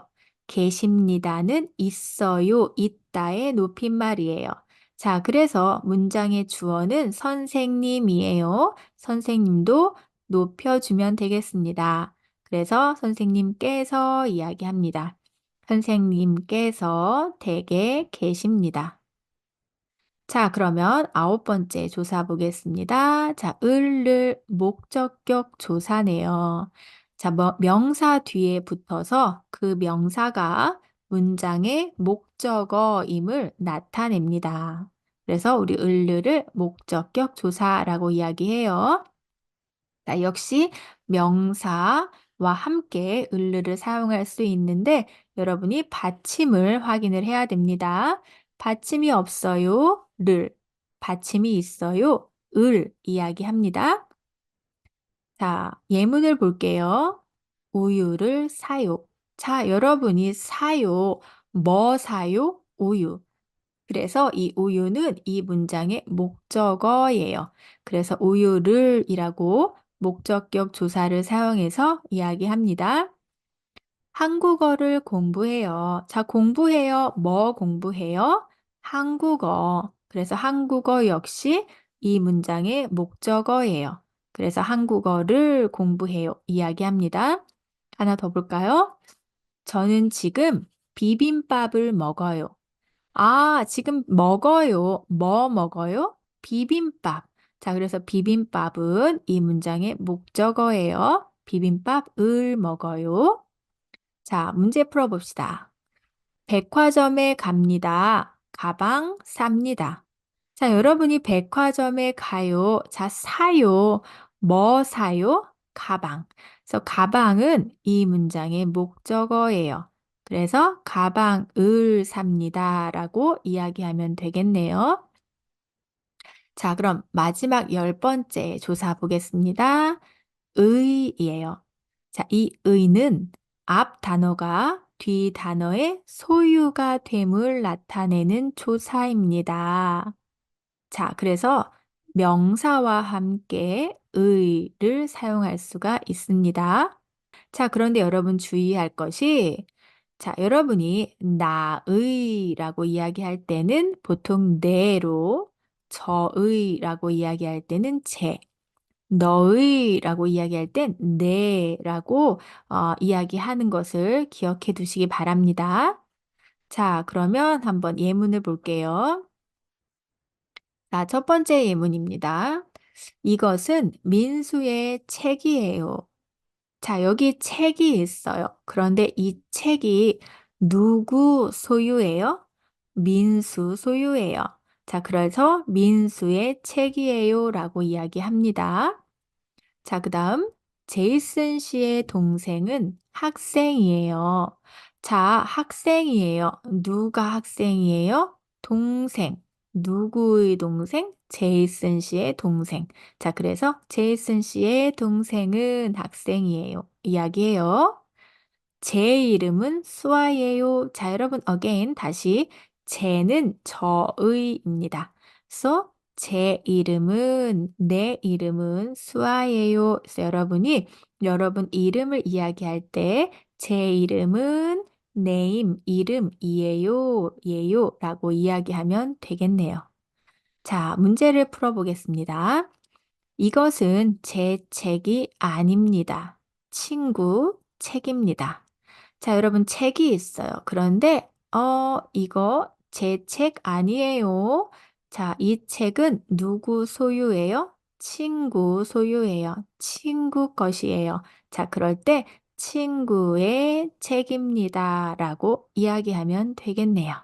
계십니다는 있어요, 있다의 높임말이에요. 자, 그래서 문장의 주어는 선생님이에요. 선생님도 높여주면 되겠습니다. 그래서 선생님께서 이야기합니다. 선생님께서 댁에 계십니다. 자, 그러면 9번째 조사 보겠습니다. 자, 목적격 조사네요. 자, 명사 뒤에 붙어서 그 명사가 문장의 목적어임을 나타냅니다. 그래서 우리 을을 목적격 조사라고 이야기해요. 자, 역시 명사와 함께 을을 사용할 수 있는데 여러분이 받침을 확인을 해야 됩니다. 받침이 없어요. 받침이 있어요. 이야기합니다. 자, 예문을 볼게요. 우유를 사요. 자, 여러분이 사요. 뭐 사요? 우유. 그래서 이 우유는 이 문장의 목적어예요. 그래서 우유를이라고 목적격 조사를 사용해서 이야기합니다. 한국어를 공부해요. 자, 공부해요. 뭐 공부해요? 한국어. 그래서 한국어 역시 이 문장의 목적어예요. 그래서 한국어를 공부해요. 이야기합니다. 하나 더 볼까요? 저는 지금 비빔밥을 먹어요. 아, 지금 먹어요. 뭐 먹어요? 비빔밥. 자, 그래서 비빔밥은 이 문장의 목적어예요. 비빔밥을 먹어요. 자, 문제 풀어봅시다. 백화점에 갑니다. 가방 삽니다. 자, 여러분이 백화점에 가요. 자, 사요. 뭐 사요? 가방. 그래서 가방은 이 문장의 목적어예요. 그래서 가방을 삽니다. 라고 이야기하면 되겠네요. 자, 그럼 마지막 10번째 조사 보겠습니다. 의이에요. 자, 이 의는 앞 단어가 뒤 단어의 소유가 됨을 나타내는 조사입니다. 자, 그래서 명사와 함께 의를 사용할 수가 있습니다. 자, 그런데 여러분 주의할 것이, 자, 여러분이 나의라고 이야기할 때는 보통 내로, 저의라고 이야기할 때는 제, 너의라고 이야기할 땐 내라고 이야기하는 것을 기억해 두시기 바랍니다. 자, 그러면 한번 예문을 볼게요. 자, 첫 번째 예문입니다. 이것은 민수의 책이에요. 자, 여기 책이 있어요. 그런데 이 책이 누구 소유예요? 민수 소유예요. 자, 그래서 민수의 책이에요 라고 이야기합니다. 자, 그 다음, 제이슨 씨의 동생은 학생이에요. 자, 학생이에요. 누가 학생이에요? 동생. 누구의 동생? 제이슨 씨의 동생. 자, 그래서 제이슨 씨의 동생은 학생이에요. 이야기해요. 제 이름은 수아예요. 자, 여러분, again, 다시. 제는 저의입니다. So, 제 이름은, 내 이름은 수아예요. 그래서 여러분이 여러분 이름을 이야기할 때, 제 이름은 name, 이름이에요, 예요 라고 이야기하면 되겠네요. 자, 문제를 풀어보겠습니다. 이것은 제 책이 아닙니다. 친구 책입니다. 자, 여러분 책이 있어요. 그런데 이거 제 책 아니에요. 자, 이 책은 누구 소유예요? 친구 소유예요. 친구 것이에요. 자, 그럴 때 친구의 책입니다라고 이야기하면 되겠네요.